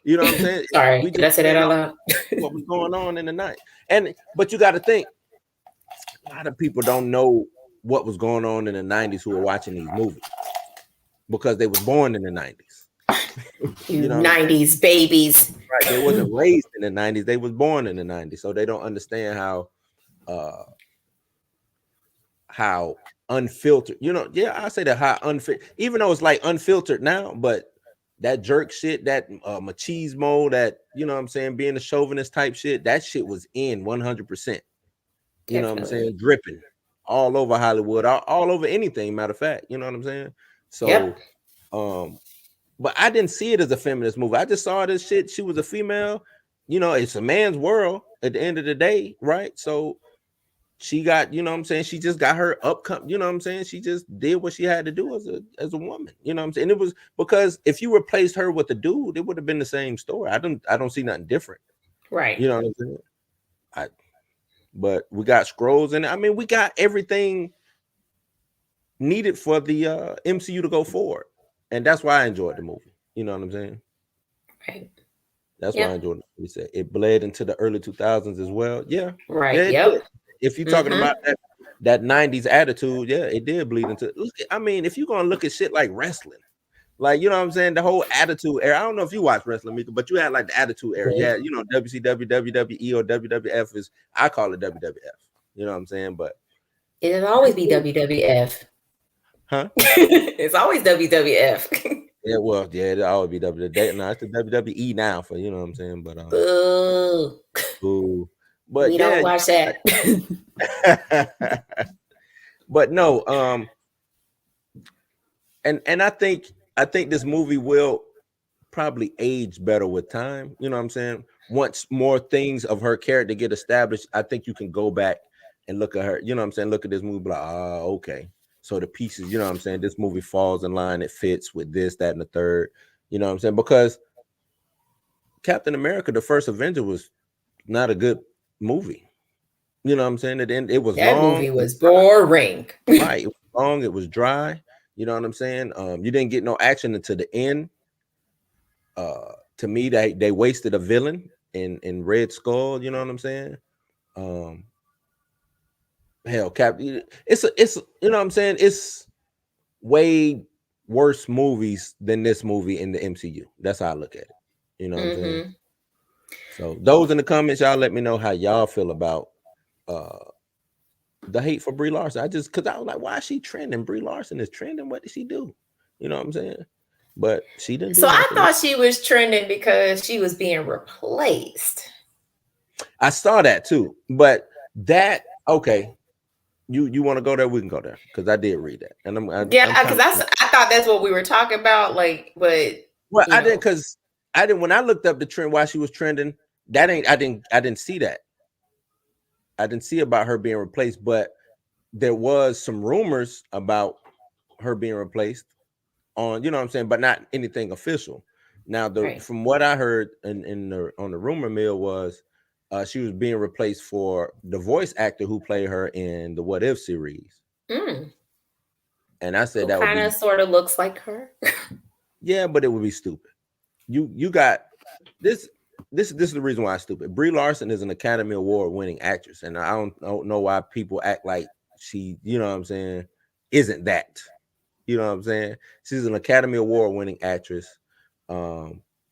You know what I'm saying? Sorry, We did I just say that out loud? what was going on in the night. But you got to think, a lot of people don't know what was going on in the 90s who are watching these movies because they was born in the 90s. You know, 90s babies. Right. They wasn't raised in the 90s. They was born in the 90s. So they don't understand how unfiltered, I say that how unfiltered, even though it's like unfiltered now, but that jerk shit, that machismo, that, you know what I'm saying, being a chauvinist type shit, that shit was in 100%. You know what I'm saying? Dripping all over Hollywood, all over anything, matter of fact. You know what I'm saying? So, but I didn't see it as a feminist movie. I just saw this shit. She was a female. It's a man's world at the end of the day, right? So she got, you know what I'm saying? She just got her upcoming, you know what I'm saying? She just did what she had to do as a woman, you know what I'm saying? And it was because if you replaced her with a dude, it would have been the same story. I don't see nothing different. Right. You know what I'm saying? But we got scrolls in it. I mean, we got everything needed for the MCU to go forward. And that's why I enjoyed the movie. You know what I'm saying? Right. That's why I enjoyed it. We said it bled into the early 2000s as well. Yeah. Right. Yeah, if you're talking about that 90s attitude, yeah, it did bleed into. I mean, if you're gonna look at shit like wrestling, like, you know what I'm saying, the whole attitude era. I don't know if you watch wrestling, Mika, but you had like the attitude era. Yeah, WCW, WWE, or WWF is, I call it WWF. You know what I'm saying? But it'll always be WWF. Huh? It's always WWF. Yeah, well, yeah, it'll always be WWF. No, it's the WWE now, for, you know what I'm saying? But boo. But we don't watch that. But no, and I think this movie will probably age better with time. You know what I'm saying? Once more things of her character get established, I think you can go back and look at her. You know what I'm saying? Look at this movie, like, okay. So the pieces, you know what I'm saying? This movie falls in line. It fits with this, that, and the third. You know what I'm saying? Because Captain America, the First Avenger, was not a good movie. You know what I'm saying? It was that long. Movie was boring. Right. It was long. It was dry. You know what I'm saying? You didn't get no action until the end. To me, they wasted a villain in Red Skull. You know what I'm saying? Hell, it's you know what I'm saying? It's way worse movies than this movie in the MCU. That's how I look at it. You know what I'm saying? So those in the comments, y'all let me know how y'all feel about the hate for Brie Larson. Because I was like, why is she trending? Brie Larson is trending. What did she do? You know what I'm saying? But she didn't do So nothing. I thought she was trending because she was being replaced. I saw that too. But okay. You want to go there? We can go there, because I did read that, and because I thought that's what we were talking about. Like, but I didn't, because I didn't. When I looked up the trend, why she was trending, I didn't see that. I didn't see about her being replaced, but there was some rumors about her being replaced on, you know what I'm saying, but not anything official. Now, from what I heard on the rumor mill was, she was being replaced for the voice actor who played her in the What If series. And I said that would be sort of looks like her. Yeah, but it would be stupid. You got this. This is the reason why it's stupid. Brie Larson is an Academy Award winning actress, and I don't know why people act like she, you know what I'm saying, isn't that. You know what I'm saying? She's an Academy Award winning actress.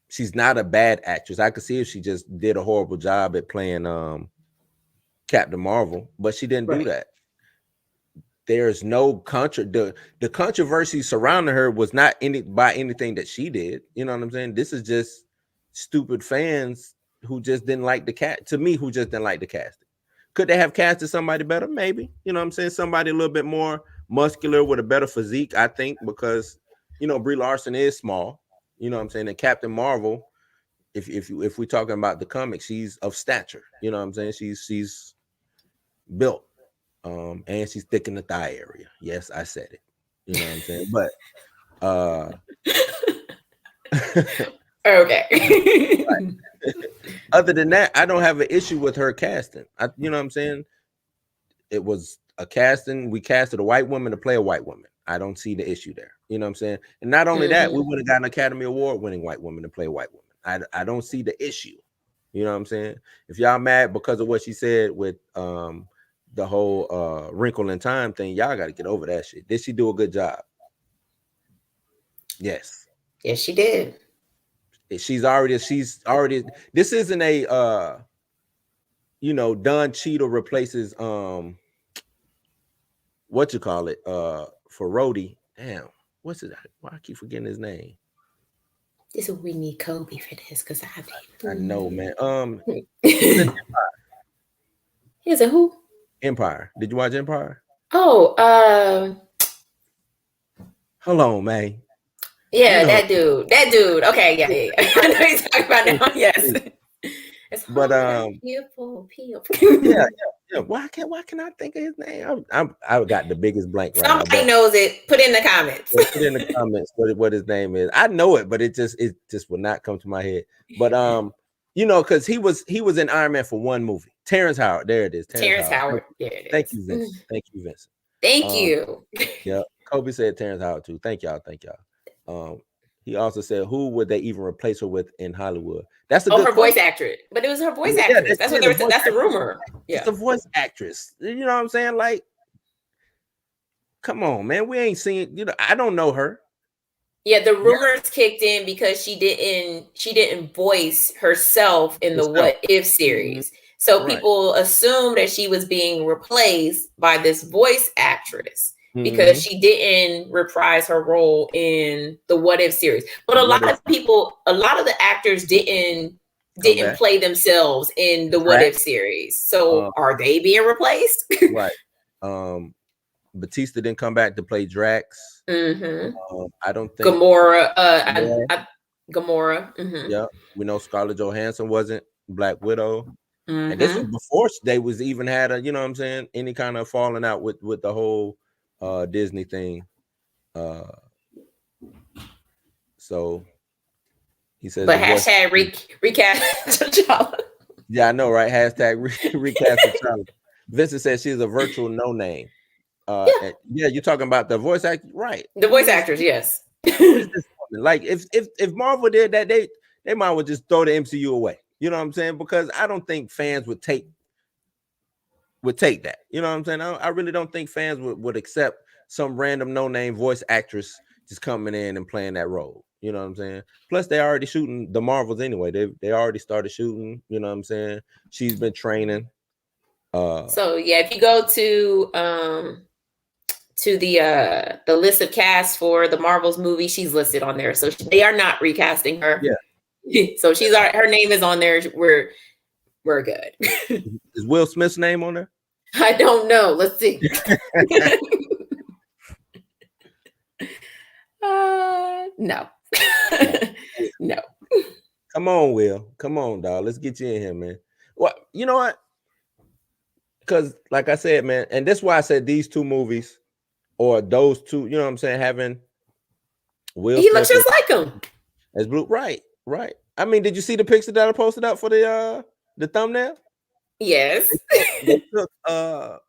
She's not a bad actress. I could see if she just did a horrible job at playing Captain Marvel, but she didn't do that. There's no the controversy surrounding her was not by anything that she did. You know what I'm saying? This is just stupid fans who just didn't like the who just didn't like the casting. Could they have casted somebody better? Maybe. You know what I'm saying? Somebody a little bit more muscular with a better physique, I think, because, you know, Brie Larson is small. You know what I'm saying? And Captain Marvel, if we're talking about the comics, she's of stature. You know what I'm saying? She's built. And she's thick in the thigh area. Yes, I said it. You know what I'm saying? But okay. Other than that, I don't have an issue with her casting. You know what I'm saying? It was a casting. We casted a white woman to play a white woman. I don't see the issue there. You know what I'm saying? And not only that, we would have got an Academy Award winning white woman to play a white woman. I don't see the issue. You know what I'm saying? If y'all mad because of what she said with the whole Wrinkle in Time thing, y'all got to get over that shit. Did she do a good job? Yes. Yes, she did. She's already. This isn't a Don Cheadle replaces what you call it for Rhodey. Damn, what's it? Why I keep forgetting his name? This is we need Kobe for this because I know, man. He was a who? Empire. Did you watch Empire? Oh, Hold on, man. yeah, that dude. Okay, yeah. I know you're talking about now. Yes. It's but people. yeah. Why can I think of his name? I got the biggest blank right now. Somebody knows it. Put in the comments. Put in the comments what his name is. I know it, but it just will not come to my head. But because he was in Iron Man for one movie. Terrence Howard. There it is. Terrence Howard. There it is. Thank you, Vincent. Thank you. Yeah. Kobe said Terrence Howard too. Thank y'all. He also said, who would they even replace her with in Hollywood? That's her voice actress. But it was her voice actress. That's what they were saying. That's the rumor. Yeah. It's a voice actress. You know what I'm saying? Like, come on, man. We ain't seen, I don't know her. Yeah, the rumors kicked in because she didn't voice herself in the What If series. Mm-hmm. So people assumed that she was being replaced by this voice actress. Because she didn't reprise her role in the What If series. But a lot of the actors didn't play themselves in the What If series. So are they being replaced? Right. Batista didn't come back to play Drax. Mm-hmm. I don't think Gamora. Gamora. Mm-hmm. Yeah. We know Scarlett Johansson wasn't Black Widow. Mm-hmm. And this was before they was even had a, any kind of falling out with the whole Disney thing. So he says, but hashtag recast T'Challa. Yeah, I know, right? Hashtag recast T'Challa. Vincent says she's a virtual no name. You're talking about the voice actor, right? The voice actress, yes. Like if Marvel did that, they might well just throw the MCU away. You know what I'm saying? Because I don't think fans would take that. You know what I'm saying? I really don't think fans would accept some random no-name voice actress just coming in and playing that role. You know what I'm saying? Plus, they already shooting the Marvels anyway. They already started shooting. You know what I'm saying? She's been training. So yeah, if you go to the list of cast for the Marvels movie, she's listed on there. So they are not recasting her. Yeah. So her name is on there. We're good. Is Will Smith's name on there? I don't know. Let's see. No. No. Come on, Will. Come on, dog. Let's get you in here, man. Well, you know what? Because, like I said, man, and that's why I said these two movies or those two, you know what I'm saying, having Will He Smith looks just like him. As Blue. Right. I mean, did you see the picture that I posted up for the thumbnail? Yes. They took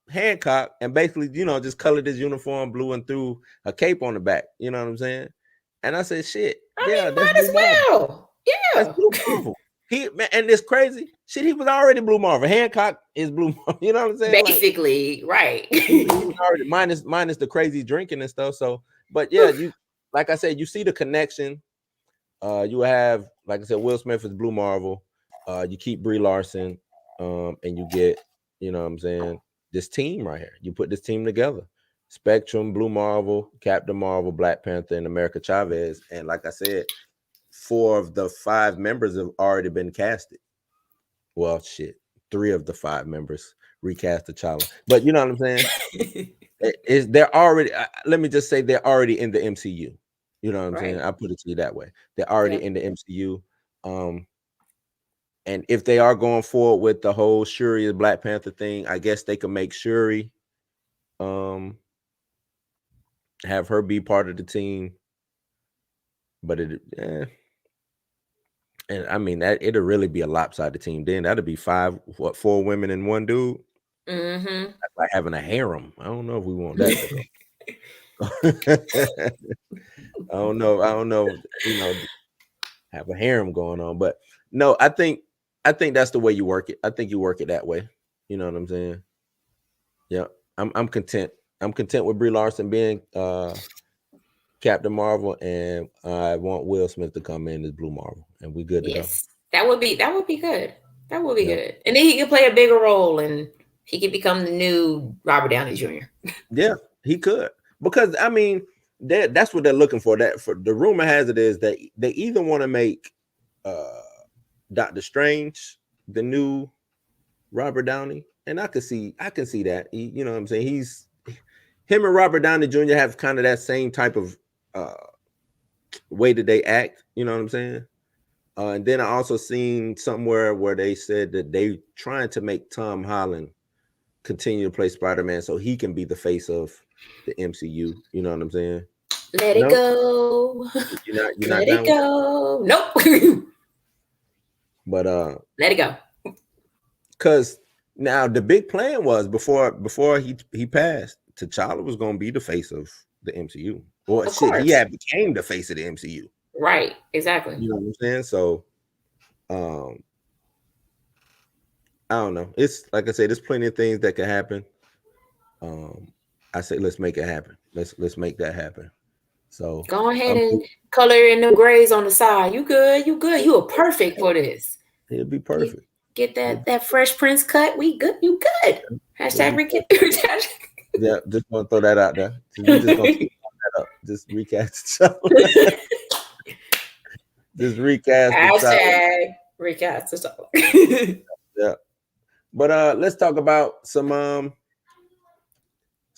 Hancock and basically, just colored his uniform blue and threw a cape on the back. You know what I'm saying? And I said, shit. Might as well. Yeah. That's Blue Marvel. And it's crazy. Shit, he was already Blue Marvel. Hancock is Blue Marvel. You know what I'm saying? Basically, right. He was already, minus the crazy drinking and stuff. So, but yeah, like I said, you see the connection. You have, like I said, Will Smith is Blue Marvel. You keep Brie Larson, and you get, you know what I'm saying, this team right here. You put this team together. Spectrum, Blue Marvel, Captain Marvel, Black Panther, and America Chavez. And like I said, 4 of the 5 members have already been casted. Well, shit, 3 of the 5 members recast T'Challa. But you know what I'm saying? They're already, let me just say, they're already in the MCU. You know what I'm saying? I put it to you that way. They're already in the MCU. And if they are going forward with the whole Shuri is Black Panther thing, I guess they can make Shuri have her be part of the team. But and I mean that it'll really be a lopsided team. Then that'll be 4 women and 1 dude. Mm-hmm. That's like having a harem. I don't know if we want that to go. I don't know. have a harem going on. But no, I think that's the way you work it. I think you work it that way. You know what I'm saying? Yeah, I'm content. I'm content with Brie Larson being Captain Marvel, and I want Will Smith to come in as Blue Marvel, and we good to go. That would be good. That would be good. And then he could play a bigger role, and he could become the new Robert Downey Jr. Yeah, he could, because I mean, that's what they're looking for. That for the rumor has it is that they either want to make Doctor Strange the new Robert Downey, and I can see that. You know what I'm saying? Him and Robert Downey Jr. have kind of that same type of way that they act. You know what I'm saying? And then I also seen somewhere where they said that they trying to make Tom Holland continue to play Spider-Man so he can be the face of the MCU. You know what I'm saying? Let it go. You're Let not it go. Nope. But let it go. Because now the big plan was before he passed, T'Challa was going to be the face of the MCU. Or shit, he had became the face of the MCU. Right, exactly. You know what I'm saying? So, I don't know. It's like I said, there's plenty of things that could happen. I say let's make it happen. Let's make that happen. So go ahead and color in the grays on the side. You good? You are perfect for this. It'll be perfect. Get that Fresh Prince cut. We good. You good? Hashtag Ricky. Yeah, just want to throw that out there. We just gonna keep that up. Just recast it. Just recast hashtag recast it. Yeah. But let's talk about some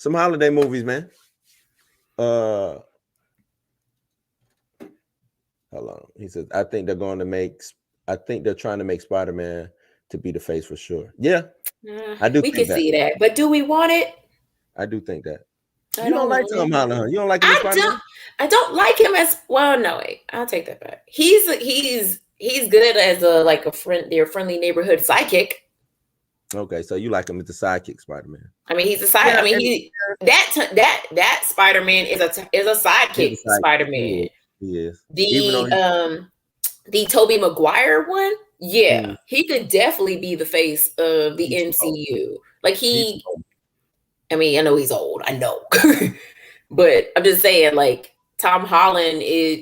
holiday movies, man. Hold on. He says, I think they're trying to make Spider-Man to be the face for sure. Yeah. I do. We can see that, but do we want it? I do think that. You don't like Tom Holland, huh? You don't like him as Spider-Man? I don't like him as well. No, wait, I'll take that back. He's good as their friendly neighborhood sidekick. Okay, so you like him as the sidekick Spider-Man. I mean, he's a side. Yeah, I mean, that Spider-Man is a sidekick Spider-Man. He is. The Tobey Maguire one, he could definitely be the face of the MCU. Old. Like I mean, I know he's old. I know, but I'm just saying, like Tom Holland is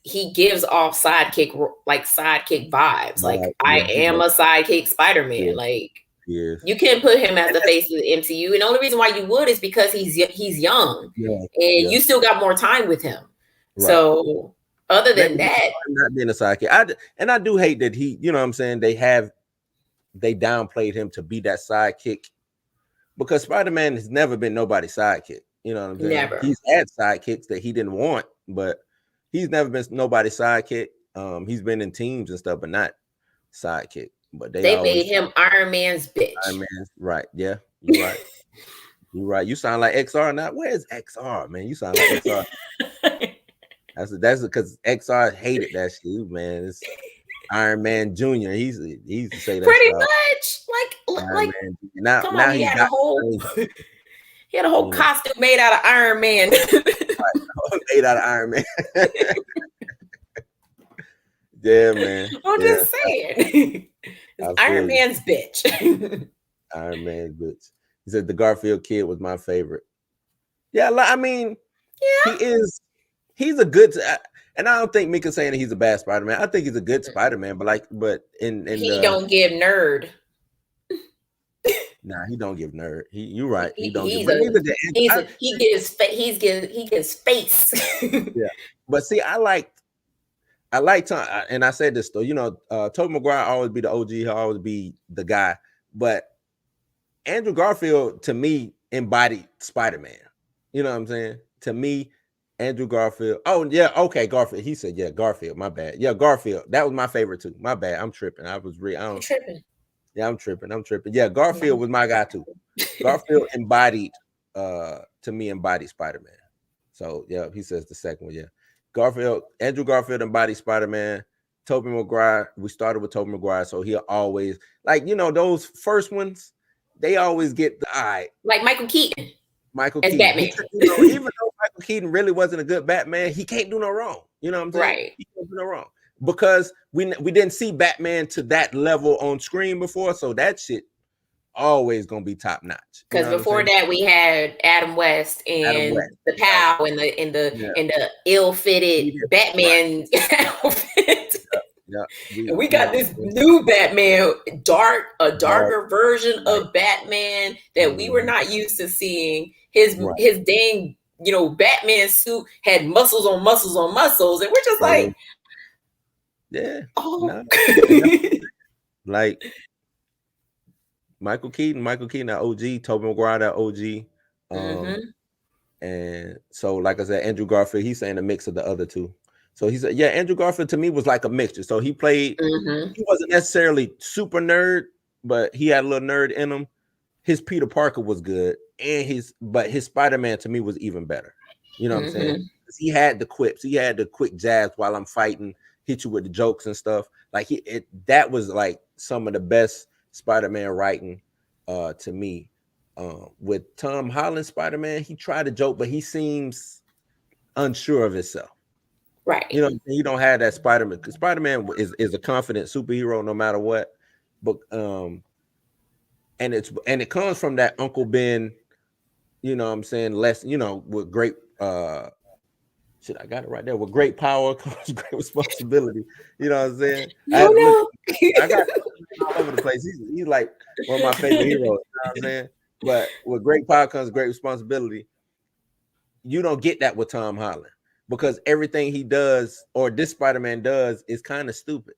he gives off sidekick vibes. Like I am a sidekick Spider-Man. Yeah. Like you can put him as the face of the MCU, and the only reason why you would is because he's young, and you still got more time with him. Right. So other than that, not being a sidekick, I do hate that he. You know what I'm saying? They downplayed him to be that sidekick. Because Spider-Man has never been nobody's sidekick. You know what I'm saying? Never. He's had sidekicks that he didn't want, but he's never been nobody's sidekick. He's been in teams and stuff, but not sidekick. But they made him Iron Man's bitch. Iron Man's right. Yeah, you're right. You're right. You sound like XR now. Where's XR, man? You sound like XR. That's because XR hated that shit, man. It's Iron Man Jr. He used to say that. Pretty much. Like now he had a whole costume made out of Iron Man. Made out of Iron Man. Yeah, man. I'm just saying. It's Iron Man's bitch. Iron Man's bitch. He said the Garfield kid was my favorite. Yeah, I mean, he's a good. And I don't think Mika's saying that he's a bad Spider-Man. I think he's a good Spider-Man, but he don't give nerd. Nah, he don't give nerd. You're right. He don't he give. He gives face. Yeah, but see, I like Tom, and I said this though. You know, Tobey Maguire always be the OG. He'll always be the guy. But Andrew Garfield to me embodied Spider-Man. You know what I'm saying? To me. Andrew Garfield. Oh, yeah. Okay. Garfield. He said, yeah, Garfield. My bad. Yeah, Garfield. That was my favorite too. My bad. I'm tripping. Tripping. Yeah, I'm tripping. Yeah, Garfield was my guy too. Garfield embodied Spider-Man. So, yeah, he says the second one. Yeah. Andrew Garfield embodied Spider-Man. Tobey Maguire. We started with Tobey Maguire. So he'll always, those first ones, they always get the eye. Like Michael Keaton. As Batman. Even though Michael Keaton really wasn't a good Batman, he can't do no wrong. You know what I'm saying? Right. He can't do no wrong. because we didn't see Batman to that level on screen before, so that shit always gonna be top notch. Because before that, we had Adam West and the Pow and the ill-fitted Batman outfit. Yeah. We got this new Batman, darker version of Batman that we were not used to seeing. His dang, Batman suit had muscles on muscles on muscles, and we're just like, like Michael Keaton, that OG, Tobey Maguire, that OG. And so, like I said, Andrew Garfield, he's saying a mix of the other two. So he said, Andrew Garfield to me was like a mixture. So he played, he wasn't necessarily super nerd, but he had a little nerd in him. His Peter Parker was good, and his Spider-Man to me was even better. You know what I'm saying? He had the quips, he had the quick jabs while I'm fighting, hit you with the jokes and stuff. Like that was like some of the best Spider-Man writing to me. With Tom Holland's Spider-Man, he tried to joke, but he seems unsure of himself. Right. You don't have that Spider-Man, because Spider-Man is a confident superhero no matter what. But and it comes from that Uncle Ben, less, with great I got it right there. With great power comes great responsibility. You know what I'm saying? I got all over the place. He's like one of my favorite heroes. You know what I'm saying? But with great power comes great responsibility. You don't get that with Tom Holland, because everything he does, or this Spider-Man does, is kind of stupid.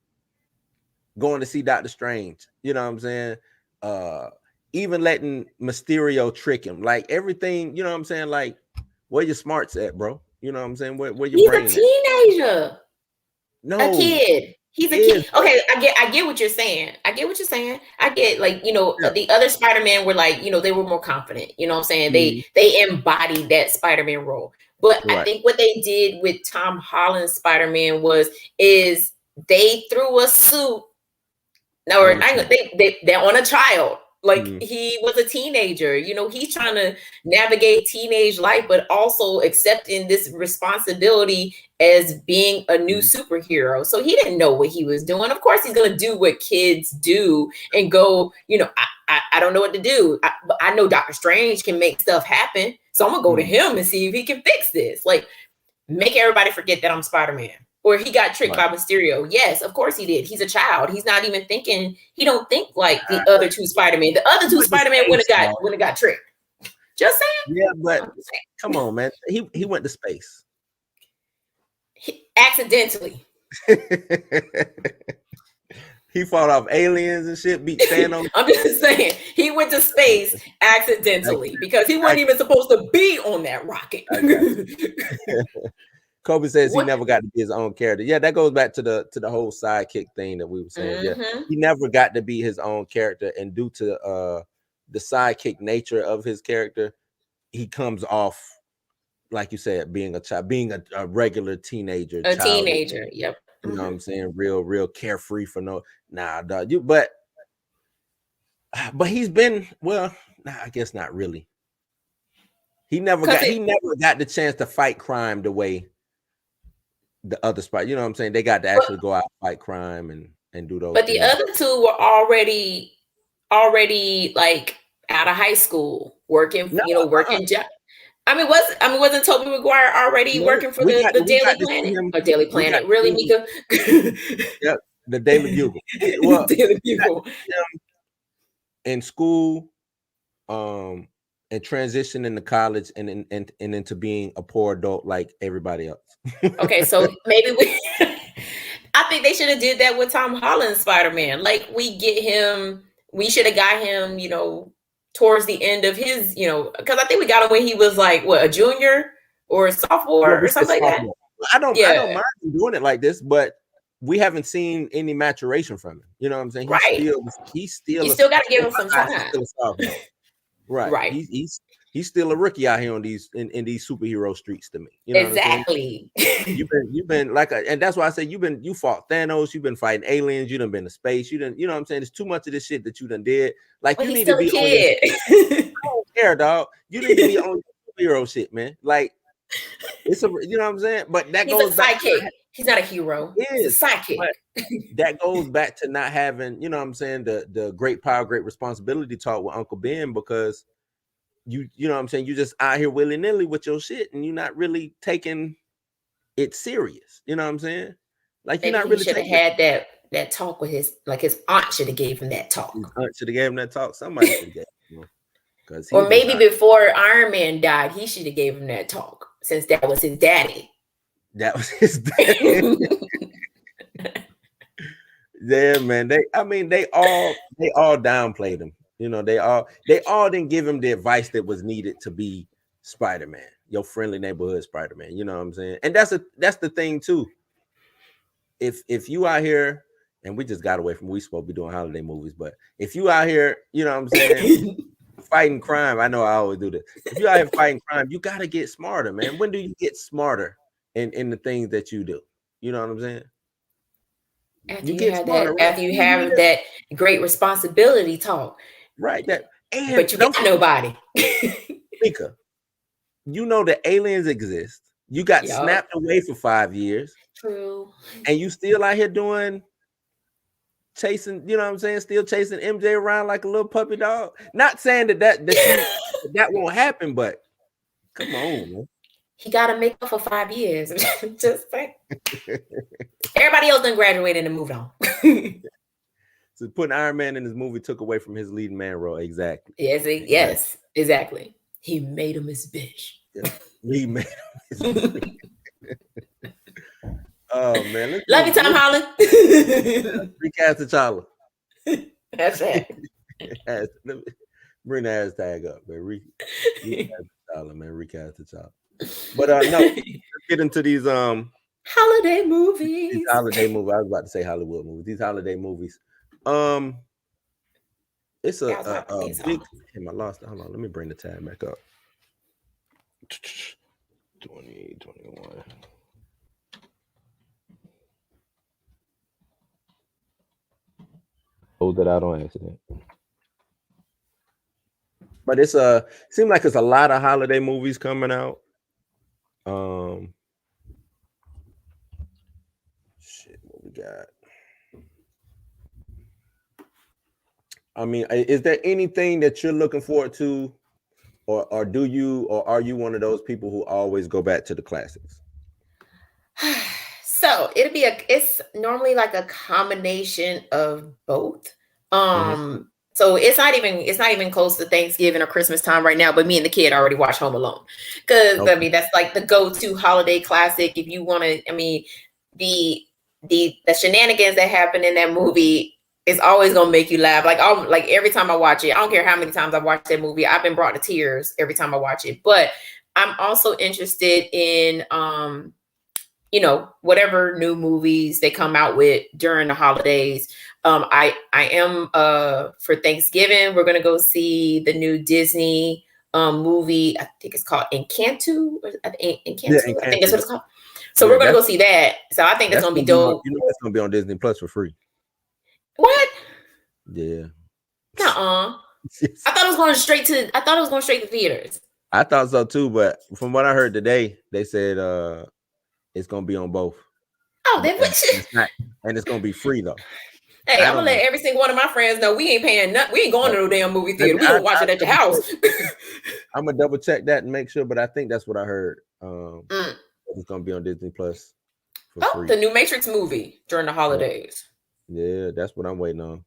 Going to see Doctor Strange, you know what I'm saying? Even letting Mysterio trick him, like everything, you know what I'm saying? Like, where your smarts at, bro? You know what I'm saying? Where your brain? He's a teenager. No, a kid. He's a kid. Okay, I get what you're saying. I get, like, the other Spider-Man were like, they were more confident. You know what I'm saying? They embodied that Spider-Man role. But I think what they did with Tom Holland's Spider-Man is they threw a suit. They're on a child. Like, he was a teenager. He's trying to navigate teenage life, but also accepting this responsibility as being a new superhero. So he didn't know what he was doing. Of course, he's going to do what kids do and go, I don't know what to do. I know Doctor Strange can make stuff happen. So I'm going to go to him and see if he can fix this. Like, make everybody forget that I'm Spider-Man. Or he got tricked by Mysterio. Yes, of course he did. He's a child. He's not even thinking. He don't think like the other two Spider-Man. The other two Spider-Man would have got tricked. Just saying. Yeah, but come on, man. He went to space. Accidentally. He fought off aliens and shit. Beat Thanos. I'm just saying he went to space accidentally because he wasn't even supposed to be on that rocket. Kobe says he never got to be his own character. Yeah, that goes back to the whole sidekick thing that we were saying. Yeah, he never got to be his own character, and due to the sidekick nature of his character, he comes off, like you said, being a child, being a regular teenager. Teenager, yep. You know what I'm saying? Real carefree for dog. But he's been I guess not really. He never got the chance to fight crime the way the other spot, you know what I'm saying? They got to actually go out and fight crime and do those. But the other two were already like out of high school, working job. Wasn't Tobey Maguire already working for the Daily Planet? Or Daily Planet, really, Mika? Yep, the Daily Bugle. Well, Daily Bugle. In school, and transition into college and into being a poor adult like everybody else. Okay, so maybe I think they should have did that with Tom Holland's Spider-Man. Like, we should have got him, towards the end of his, because I think we got him when he was like, a junior or a sophomore or something like that. I don't mind him doing it like this, but we haven't seen any maturation from him. You know what I'm saying? You still got to give him some time. Right. He's still a rookie out here on these in these superhero streets to me. You know exactly. You've been like and that's why I say you fought Thanos, you've been fighting aliens, you done been to space, you know what I'm saying? There's too much of this shit that you done did. Like, you need to be on I don't care, dog. You need to be on superhero shit, man. Like, it's you know what I'm saying? But that goes back. He's not a hero. Is, he's a sidekick. But that goes back to not having, you know what I'm saying, the great power, great responsibility talk with Uncle Ben, because you know what I'm saying, you just out here willy-nilly with your shit and you're not really taking it serious. You know what I'm saying? Like, Maybe you're not he really should have had that talk with his aunt should have gave him that talk. His aunt should have gave him that talk. Somebody should have gave him. Or maybe before Iron Man died, he should have gave him that talk, since that was his daddy. That was his daddy. Yeah, man. They all downplayed him. You know, they all didn't give him the advice that was needed to be Spider-Man, your friendly neighborhood Spider-Man. You know what I'm saying? And that's the thing too. If you out here, and we just got away from, we supposed to be doing holiday movies, but if you out here, you know what I'm saying, fighting crime, I know I always do this. If you out here fighting crime, you gotta get smarter, man. When do you get smarter in the things that you do? You know what I'm saying? After you have that great responsibility talk, right? But you got nobody. Mika, you know the aliens exist. You got snapped away for 5 years. True. And you still out here chasing, you know what I'm saying? Still chasing MJ around like a little puppy dog. Not saying that won't happen, but come on, man. He got to make up for 5 years. Just saying. Everybody else done graduated and moved on. So putting Iron Man in his movie took away from his leading man role. Exactly. Yes, exactly. He made him his bitch. Yeah, he made him his bitch. Oh man, love you, Tom Holland. Recast T'Challa. That's it. Bring the hashtag up, man. Recast T'Challa, man. Recast T'Challa. But no, let's get into these holiday movies. These holiday movies. I was about to say Hollywood movies. These holiday movies. It's a big. Damn, I lost it. Hold on, let me bring the tab back up. 2021. Hold that out on accident. But it's seems like it's a lot of holiday movies coming out. Shit, what we got? I mean, is there anything that you're looking forward to, or are you one of those people who always go back to the classics? So it's normally like a combination of both. So it's not even close to Thanksgiving or Christmas time right now, but me and the kid already watched Home Alone. Because I mean, that's like the go-to holiday classic. If you want to, I mean, the shenanigans that happen in that movie is always gonna make you laugh. Like every time I watch it, I don't care how many times I've watched that movie, I've been brought to tears every time I watch it. But I'm also interested in whatever new movies they come out with during the holidays. I am for Thanksgiving, we're gonna go see the new Disney movie. I think it's called Encanto. Encanto. I think that's what it's called. So we're gonna go see that. So I think that's gonna be dope. You know that's gonna be on Disney Plus for free. What? Yeah. I thought it was going straight to theaters. I thought so too, but from what I heard today, they said it's gonna be on both. Oh, and it's gonna be free though. Hey, I'm gonna let every single one of my friends know we ain't paying nothing. We ain't going to no damn movie theater. We gonna watch it at your house. I'm gonna double check that and make sure, but I think that's what I heard. It's gonna be on Disney Plus for free. The new Matrix movie during the holidays. Yeah, that's what I'm waiting on.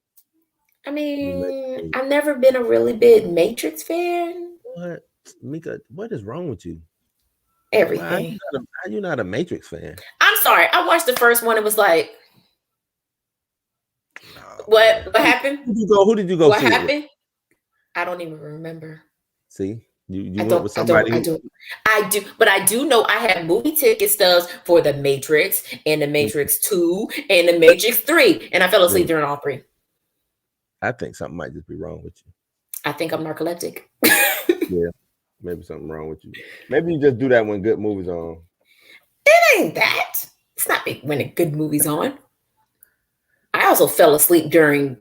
I mean, I've never been a really big Matrix fan. What, Mika? What is wrong with you? Everything. How are you not a Matrix fan? I'm sorry. I watched the first one. It was like, what happened? Who did you go? What happened? I don't even remember. See, you went with somebody. I do, but I do know I had movie ticket stubs for the Matrix and the Matrix 2 and the Matrix 3, and I fell asleep during all three. I think something might just be wrong with you. I think I'm narcoleptic. Yeah, maybe something wrong with you. Maybe you just do that when good movies on. It ain't that. It's not big when a good movie's on. I also fell asleep during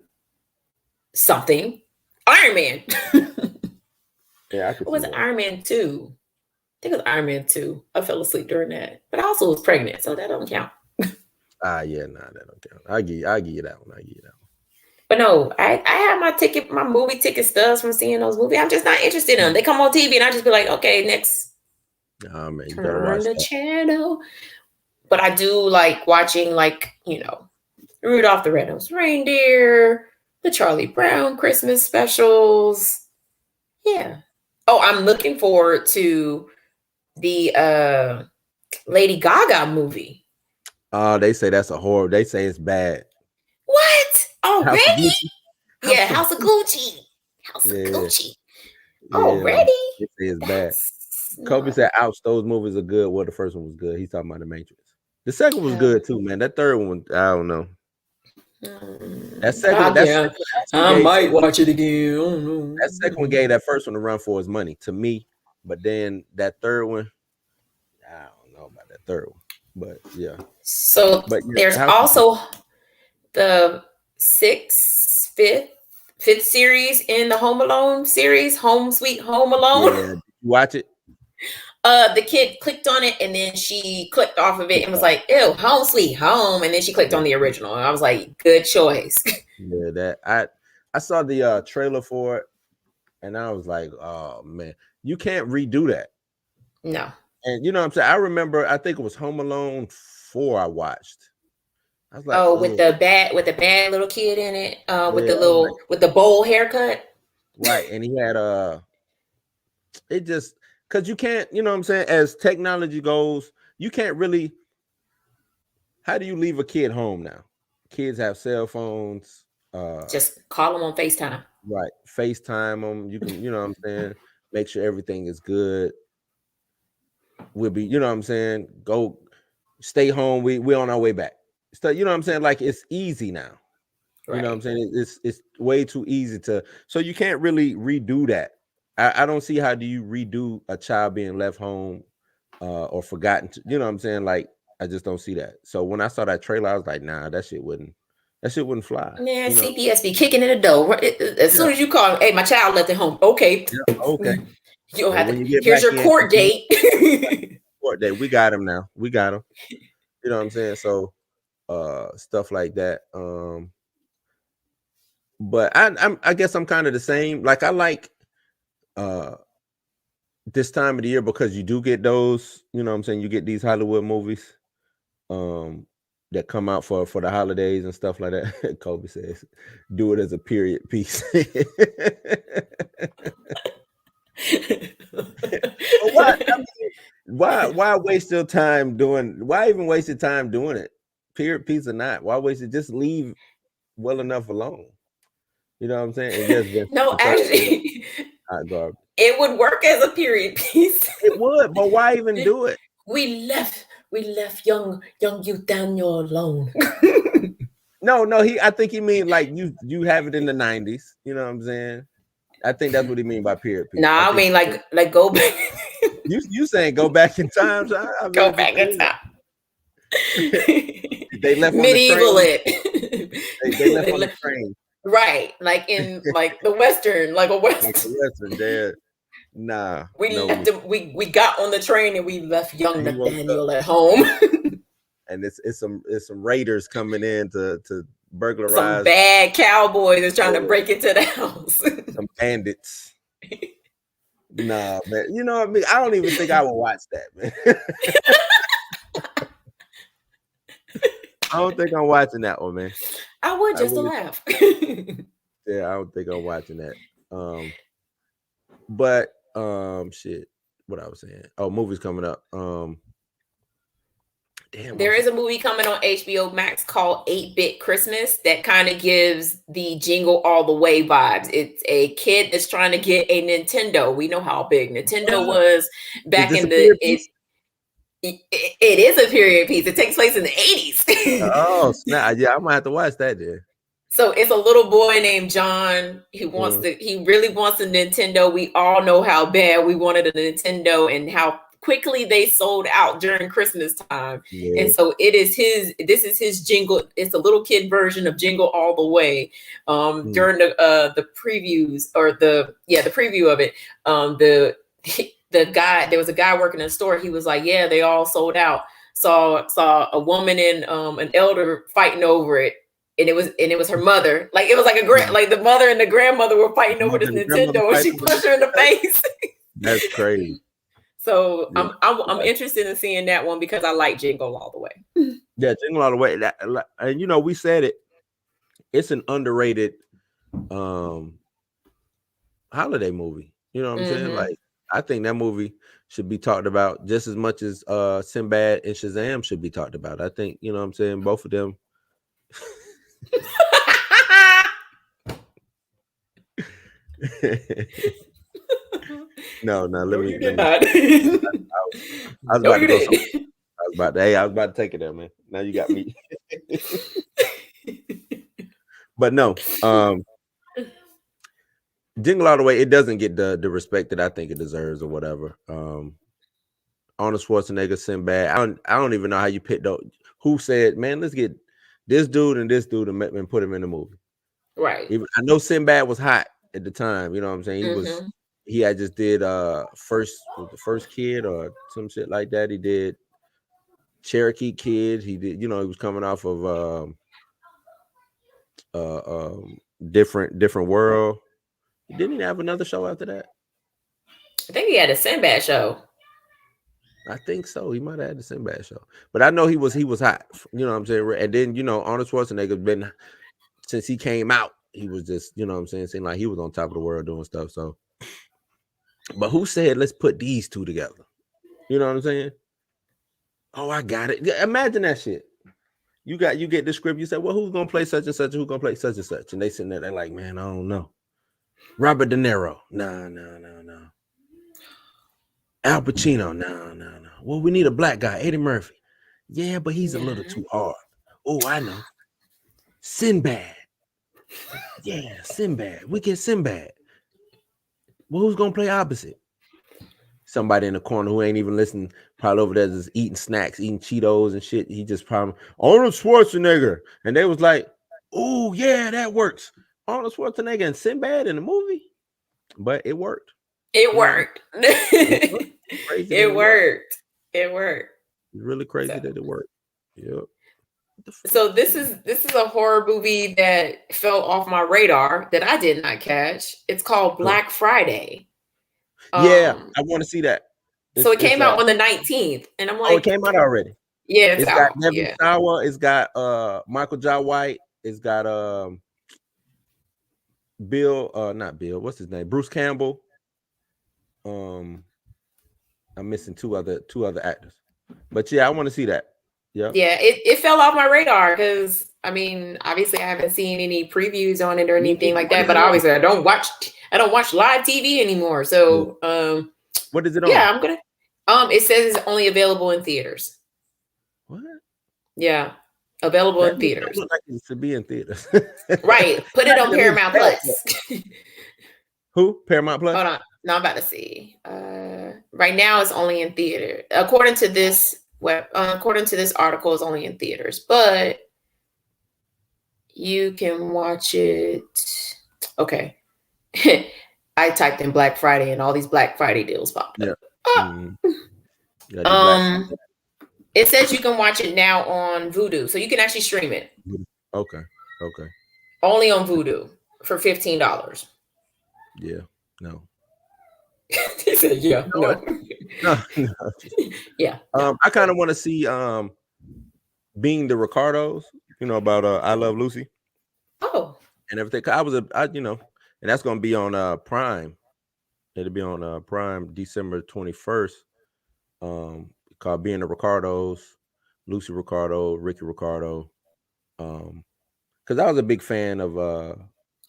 something. Iron Man. Yeah, I could. What was it? Iron Man 2? I think it was Iron Man 2. I fell asleep during that, but I also was pregnant, so that don't count. Yeah, nah, that don't count. I give you that one. But no, I have my movie ticket stubs from seeing those movies. I'm just not interested in them. They come on TV and I just be like, okay, next. Oh man, you better Turn watch the that. channel. But I do like watching, like, Rudolph the Red-Nosed Reindeer, the Charlie Brown Christmas specials. Yeah. Oh, I'm looking forward to the Lady Gaga movie. They say that's a horror. They say it's bad. What? House of Already? Gucci? Yeah, House of Gucci. House of Yeah. Gucci. Yeah, Already? they say it's bad. That's Kobe not- said, "Ouch, those movies are good." Well, the first one was good. He's talking about The Matrix. The second was good too, man. That third one, I don't know. That second, I might watch it again. Oh, no. That second one gave that first one a run for his money to me, but then that third one, I don't know about that third one, but yeah. So But yeah, there's also the fifth series in the Home Alone series, Home Sweet Home Alone. Yeah, watch it. The kid clicked on it and then she clicked off of it and was like, "Ew, Home Sweet Home," and then she clicked on the original. And I was like, "Good choice." Yeah, that I saw the trailer for it, and I was like, "Oh man, you can't redo that." No. And you know what I'm saying? I remember, I think it was Home Alone 4 I watched. I was like, oh, with the bad little kid in it, with yeah, the little with the bowl haircut. right. And he had it just because you can't, you know what I'm saying, as technology goes, you can't really. How do you leave a kid home now? Kids have cell phones. Just call them on FaceTime. Right. FaceTime them. You can, you know what I'm saying, make sure everything is good. We'll be, you know what I'm saying, go stay home. We're on our way back. So, you know what I'm saying? Like, it's easy now. Right. You know what I'm saying? It's way too easy so you can't really redo that. I don't see how do you redo a child being left home or forgotten to, you know what I'm saying? Like, I just don't see that. So when I saw that trailer, I was like, nah, that shit wouldn't fly. Man, you know? CPS be kicking in the door. As soon as you call, hey, my child left at home. Okay. Yeah, okay. You don't have when to. you get Here's back your in, court date. Court date. We got him now. We got him. You know what I'm saying? So stuff like that. But I guess I'm kind of the same. Like, I like this time of the year because you do get those, you know what I'm saying, you get these Hollywood movies that come out for the holidays and stuff like that. Kobe says, do it as a period piece. Why waste your time why even waste your time doing it? Period piece or not? Why waste it? Just leave well enough alone. You know what I'm saying? And just no, actually, it would work as a period piece. It would, but why even do it? We left young youth Daniel alone. No, I think he mean like you have it in the 90s. You know what I'm saying? I think that's what he mean by period piece. No, I mean like go back. You saying go back in time? So go back in time. They left medieval on the train. They left on the train. Right, like in like the Western, like a Western. Like the Western, there. Nah. Left him, we got on the train and we left young Nathaniel at home. And it's some raiders coming in to burglarize. Some bad cowboys is trying to break into the house. Some bandits. Nah, man. You know what I mean? I don't even think I would watch that, man. I don't think I'm watching that one, man. I would just to laugh. Yeah, I don't think I'm watching that. But shit. What I was saying. Oh, movies coming up. Damn, there is a movie coming on HBO Max called 8-Bit Christmas that kind of gives the Jingle All the Way vibes. It's a kid that's trying to get a Nintendo. We know how big Nintendo was back in the. It is a period piece. It takes place in the 80s. Oh, snap. Yeah, I might have to watch that then. So it's a little boy named John who wants he really wants a Nintendo. We all know how bad we wanted a Nintendo and how quickly they sold out during Christmas time. Yeah. And so this is his jingle. It's a little kid version of Jingle All the Way. During the previews or the preview of it, the guy, there was a guy working in a store. He was like, yeah, they all sold out. saw a woman and an elder fighting over it. And it was her mother. Like it was like like the mother and the grandmother were fighting over this Nintendo, and she punched her in the face. That's crazy. So yeah. I'm interested in seeing that one because I like Jingle All the Way. Yeah, Jingle All the Way. And you know, we said it. It's an underrated holiday movie. You know what I'm saying? Like, I think that movie should be talked about just as much as Sinbad and Shazam should be talked about. I think, you know what I'm saying, both of them. No, let me. I was about to go. I was about to take it there, man. Now you got me. But no, Jingle All the Way, it doesn't get the respect that I think it deserves or whatever. Arnold Schwarzenegger, Sinbad. I don't even know how you picked up. Who said, man, let's get this dude and and put him in the movie. Right. I know Sinbad was hot at the time. You know what I'm saying? He had just did the first kid or some shit like that. He did Cherokee Kid. He did, you know, he was coming off of different world. Didn't he have another show after that? I think he had a Sinbad show. I think so. He might have had the Sinbad show. But I know he was hot. You know what I'm saying? And then, you know, Arnold Schwarzenegger's been, since he came out, he was just, you know what I'm saying, seemed like he was on top of the world doing stuff. So, but who said, let's put these two together? You know what I'm saying? Oh, I got it. Imagine that shit. You get the script. You say, well, who's going to play such and such? Who's going to play such and such? And they sitting there, they're like, man, I don't know. Robert De Niro. No. Al Pacino. No. Well, we need a black guy. Eddie Murphy. Yeah, but he's a little too hard. Oh, I know. Sinbad. Yeah, Sinbad. We get Sinbad. Well, who's going to play opposite? Somebody in the corner who ain't even listening, probably over there just eating snacks, eating Cheetos and shit. He just probably, Arnold Schwarzenegger. And they was like, oh, yeah, that works. Arnold Schwarzenegger and Sinbad in the movie. But it worked. It worked. It worked. It's really crazy that it worked. Yep. So this is a horror movie that fell off my radar that I did not catch. It's called Black Friday. Yeah, I want to see that. So it came out on the 19th, and I'm like, oh, it came out already. Yeah, it's got Neville Sauer. It's got Michael Jai White. It's got not Bill. What's his name? Bruce Campbell. I'm missing two other actors, but yeah, I want to see that. Yeah, it fell off my radar because I mean, obviously, I haven't seen any previews on it or anything like that. But obviously, I don't watch live TV anymore. So, what is it on? Yeah, I'm gonna. It says it's only available in theaters. What? Yeah, available in theaters. Look like it should be in theaters. Right. Put it on Paramount Plus. Who? Paramount Plus? Hold on. No, I'm about to see. Right now, it's only in theater. According to this article, it's only in theaters, but you can watch it. Okay. I typed in Black Friday and all these Black Friday deals popped up. It says you can watch it now on Vudu, so you can actually stream it. Okay. Only on Vudu for $15. Yeah. No. He said, "Yeah, no." Yeah. I kind of want to see Being the Ricardos. You know about I Love Lucy. Oh. And everything. And that's gonna be on Prime. It'll be on Prime December 21st. Called Being the Ricardos, Lucy Ricardo, Ricky Ricardo. Because I was a big fan of I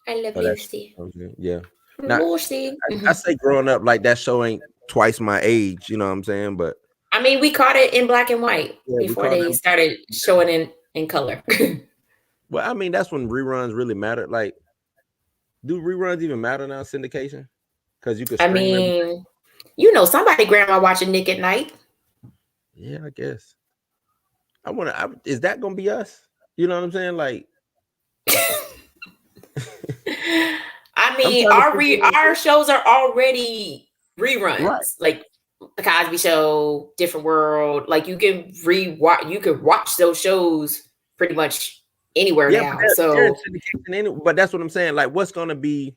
Love Lucy. Yeah. Lucy. I say growing up, like that show ain't twice my age, you know what I'm saying? But I mean, we caught it in black and white before they started showing in color. Well, I mean, that's when reruns really matter. Like, do reruns even matter now, syndication? Because you could stream somebody grandma watching Nick at Night. Yeah, I guess. Is that gonna be us? You know what I'm saying? Like, I mean, our shows are already reruns. Right. Like The Cosby Show, Different World. Like you can watch those shows pretty much anywhere now. They're in So syndication but that's what I'm saying. Like, what's gonna be?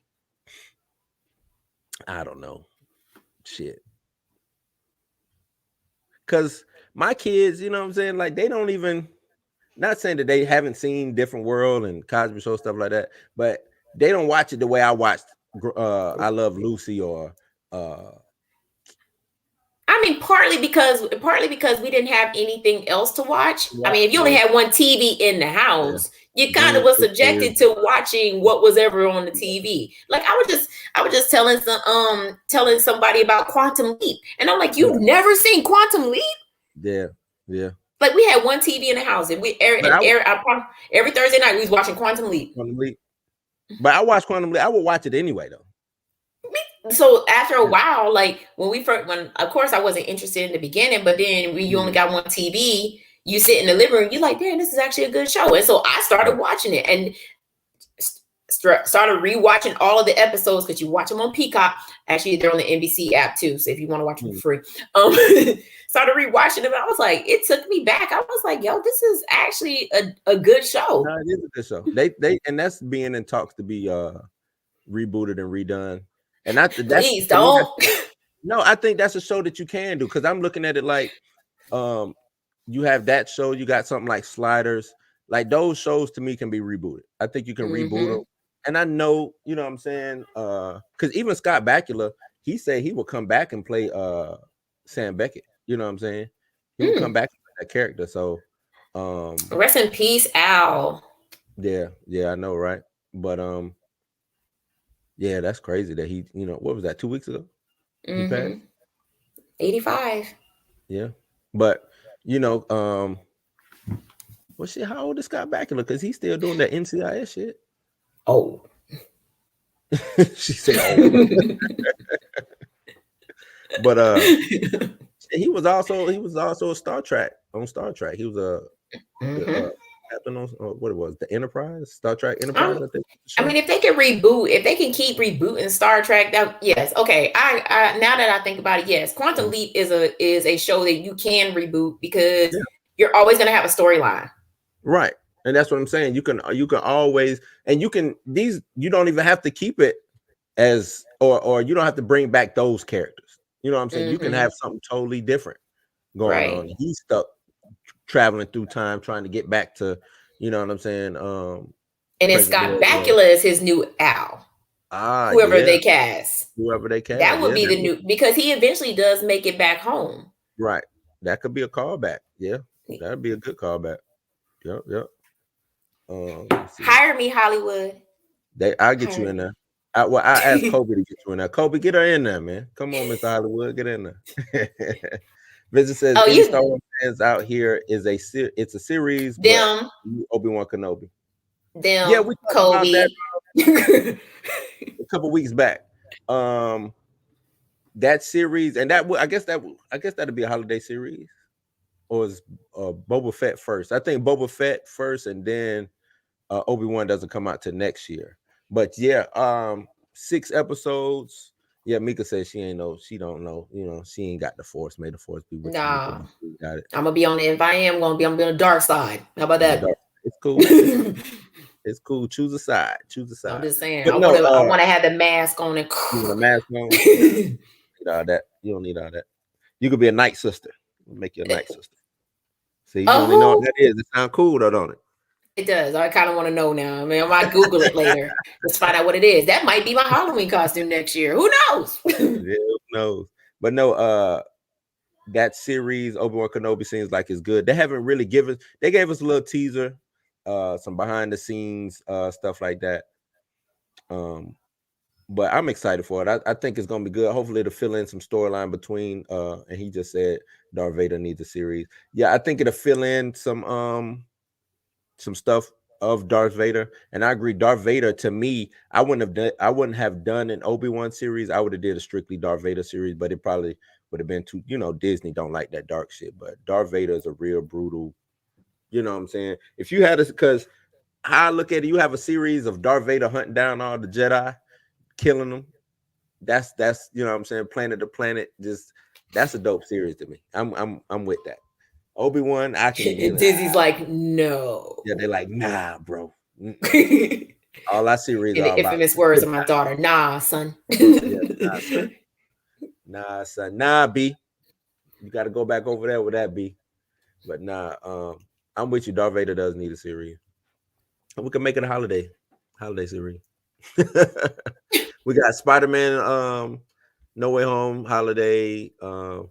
I don't know. Shit. Because my kids, you know what I'm saying? Like, they don't even, not saying that they haven't seen Different World and Cosby Show, stuff like that, but they don't watch it the way I watched I Love Lucy or I mean, partly because we didn't have anything else to watch. I mean, if you only had one TV in the house, you kind of was subjected to watching what was ever on the TV. Like I was just telling somebody about Quantum Leap, and I'm like, you've never seen Quantum Leap? Yeah. Like we had one TV in the house, and every Thursday night we was watching Quantum Leap. But I watched Quantum Leap. I would watch it anyway, though. So after a while, like when of course I wasn't interested in the beginning, but then when you only got one TV, you sit in the living room, you're like, damn, this is actually a good show. And so I started watching it and started rewatching all of the episodes because you watch them on Peacock. Actually, they're on the NBC app too. So if you want to watch them for free, started rewatching them. And I was like, it took me back. I was like, yo, this is actually a good show. No, it is a good show. They and that's being in talks to be rebooted and redone. And please don't. No, I think that's a show that you can do because I'm looking at it like you have that show, you got something like Sliders, like those shows to me can be rebooted. I think you can reboot them. And I know, you know what I'm saying? Because even Scott Bakula, he said he will come back and play Sam Beckett. You know what I'm saying? He will come back and play that character. So rest in peace, Al. Yeah, I know, right? But yeah, that's crazy that he, you know, what was that, 2 weeks ago? He passed? 85. Yeah. But, you know, well, shit, how old is Scott Bakula? Because he's still doing that NCIS shit. Oh. She said, oh. But he was also a Star Trek on Star Trek. He was a captain on what it was, the Enterprise, Star Trek Enterprise. I mean, if they can keep rebooting Star Trek, that yes, okay. I now that I think about it, yes, Quantum Leap is a show that you can reboot because you're always going to have a storyline, right? And that's what I'm saying. You can always, and you don't even have to keep it as or you don't have to bring back those characters. You know what I'm saying? You can have something totally different going on. He's stuck traveling through time trying to get back to, you know what I'm saying? And then Scott Bakula is his new Al. Whoever they cast. That would be the new, because he eventually does make it back home. Right. That could be a callback. Yeah. That'd be a good callback. Yep. Hire me, Hollywood. I'll get you in there. I asked Kobe to get you in there. Kobe, get her in there, man. Come on, Mr. Hollywood, get in there. Visit says Star Wars fans out here it's a series. Them Obi-Wan Kenobi. Them yeah, we talked Kobe. about that a couple weeks back. That series, and I guess that'd be a holiday series, or is Boba Fett first? I think Boba Fett first, and then Obi-Wan doesn't come out till next year. But yeah, 6 episodes. Yeah, Mika says she don't know. You know, she ain't got the Force. May the Force be with you. Got it. I'm gonna be on it. If I am, I'm gonna be on the dark side. How about that? It's cool. It's cool. Choose a side. I'm just saying. I want to have the mask on and the mask on. You need all that. You don't need all that. You could be a night sister. Make you a night sister. See, you don't know what that is. It sounds cool though, don't it? It does. I kind of want to know now. I mean, I might Google it later. Let's find out what it is. That might be my Halloween costume next year. Who knows? Yeah, who knows? But no, that series, Obi-Wan Kenobi, seems like it's good. They haven't really they gave us a little teaser, some behind the scenes stuff like that. But I'm excited for it. I think it's gonna be good. Hopefully it'll fill in some storyline between and he just said Darth Vader needs a series. Yeah, I think it'll fill in some stuff of Darth Vader, and I agree. Darth Vader, to me, I wouldn't have done an Obi-Wan series. I would have did a strictly Darth Vader series, but it probably would have been too. You know, Disney don't like that dark shit, but Darth Vader is a real brutal. You know what I'm saying? If you had because how I look at it, you have a series of Darth Vader hunting down all the Jedi, killing them. That's you know what I'm saying, planet to planet, just That's a dope series to me. I'm with that. Obi-Wan, I can be Disney's like, no. yeah, they're like, nah, bro. In All I see is the all about infamous words of my daughter, nah, son. yeah, nah, son. Nah, son. Nah, B. You got to go back over there with that B. But nah, I'm with you. Darth Vader does need a series. And we can make it a holiday series. We got Spider-Man, No Way Home holiday. Oh,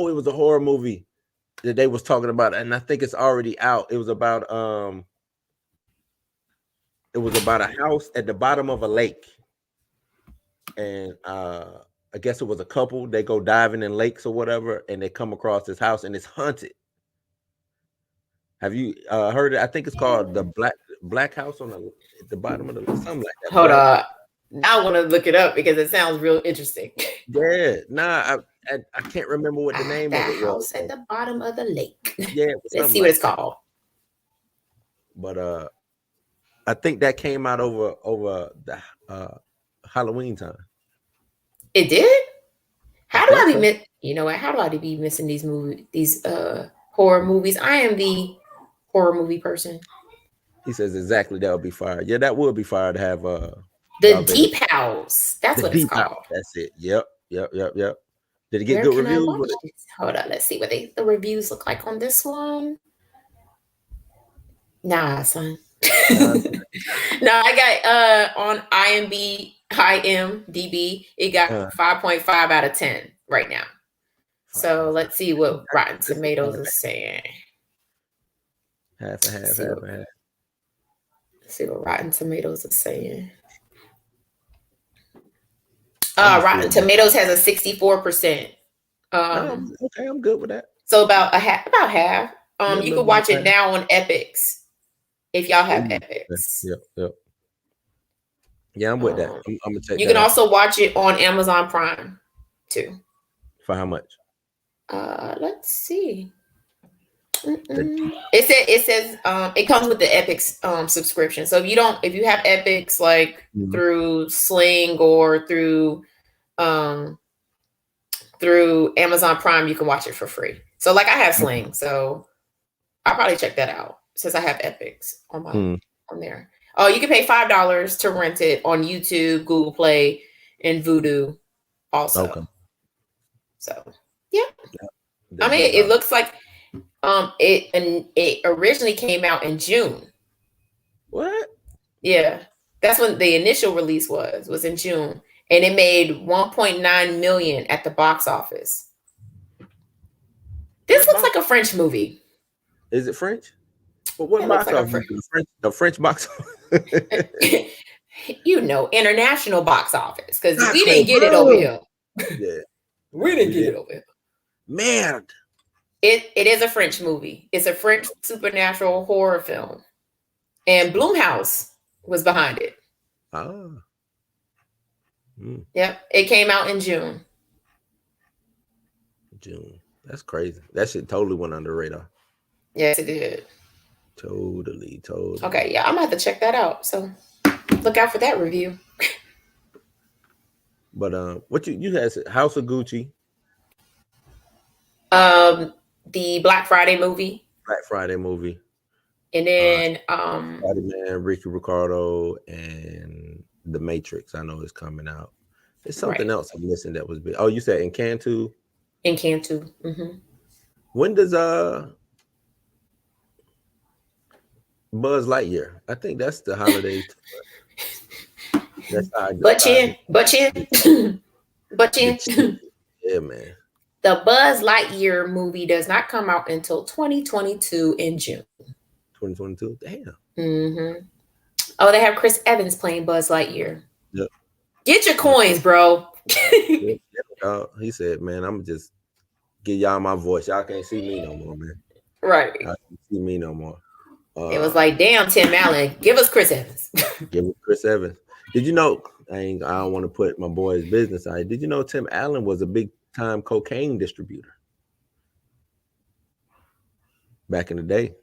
it was a horror movie that they was talking about, and I think it's already out. It was about a house at the bottom of a lake, and I guess it was a couple. They go diving in lakes or whatever, and they come across this house, and it's haunted. Have you heard it? I think it's called the Black House on the bottom of the something like that. Hold on. Now I want to look it up because it sounds real interesting. Yeah, nah, I can't remember what the name of it was. House at the bottom of the lake. Yeah, let's see what it's called. But I think that came out over the Halloween time. It did? How do I be you know what? How do I be missing these horror movies? I am the horror movie person. He says exactly that would be fire. Yeah, that would be fire to have the Deep House. That's what it's called. House. That's it. Yep. Did it get good reviews? Hold on, let's see what the reviews look like on this one. Nah, son. No, I got on IMDb, it got 5.5 out of 10 right now. So let's see what Rotten Tomatoes is saying. Half and half. Let's see what Rotten Tomatoes is saying. Rotten Tomatoes has a 64%. Okay, I'm good with that. So about half. You can watch it now on Epics if y'all have Epics. Yep. Yeah, I'm with that. I'm gonna check. You can also watch it on Amazon Prime too. For how much? Let's see. It says it comes with the Epics subscription. So if you have Epics like through Sling or through Amazon Prime, you can watch it for free. So like I have Sling, so I'll probably check that out since I have Epics on there. Oh, you can pay $5 to rent it on YouTube, Google Play, and Vudu also. Okay. So yeah. I mean, it looks like it originally came out in June. What? Yeah, that's when the initial release was in June, and it made 1.9 million at the box office. This looks like a French movie. Is it French? But what box office? The French box office. International box office, because we didn't get it over here. Yeah, we didn't get it over here. Man. It is a French movie. It's a French supernatural horror film. And Blumhouse was behind it. Yep. It came out in June. That's crazy. That shit totally went under the radar. Yes, it did. Totally. Okay, yeah, I'm gonna have to check that out. So look out for that review. But what you had said, House of Gucci. The Black Friday movie. And then Spider-Man, Ricky Ricardo, and The Matrix. I know it's coming out. There's something else I'm missing that was big. Oh, you said Encanto? Encanto. Mm-hmm. When does Buzz Lightyear? I think that's the holiday. That's how I go. But chin. Yeah, man. The Buzz Lightyear movie does not come out until 2022 in June. 2022? Damn. Mm-hmm. Oh, they have Chris Evans playing Buzz Lightyear. Yep. Get your coins, bro. He said, man, I'm just give y'all my voice. Y'all can't see me no more, man. Right. Y'all can't see me no more. It was like, damn, Tim Allen, give us Chris Evans. Give us Chris Evans. Did you know, I don't want to put my boy's business out. Did you know Tim Allen was a big time cocaine distributor back in the day?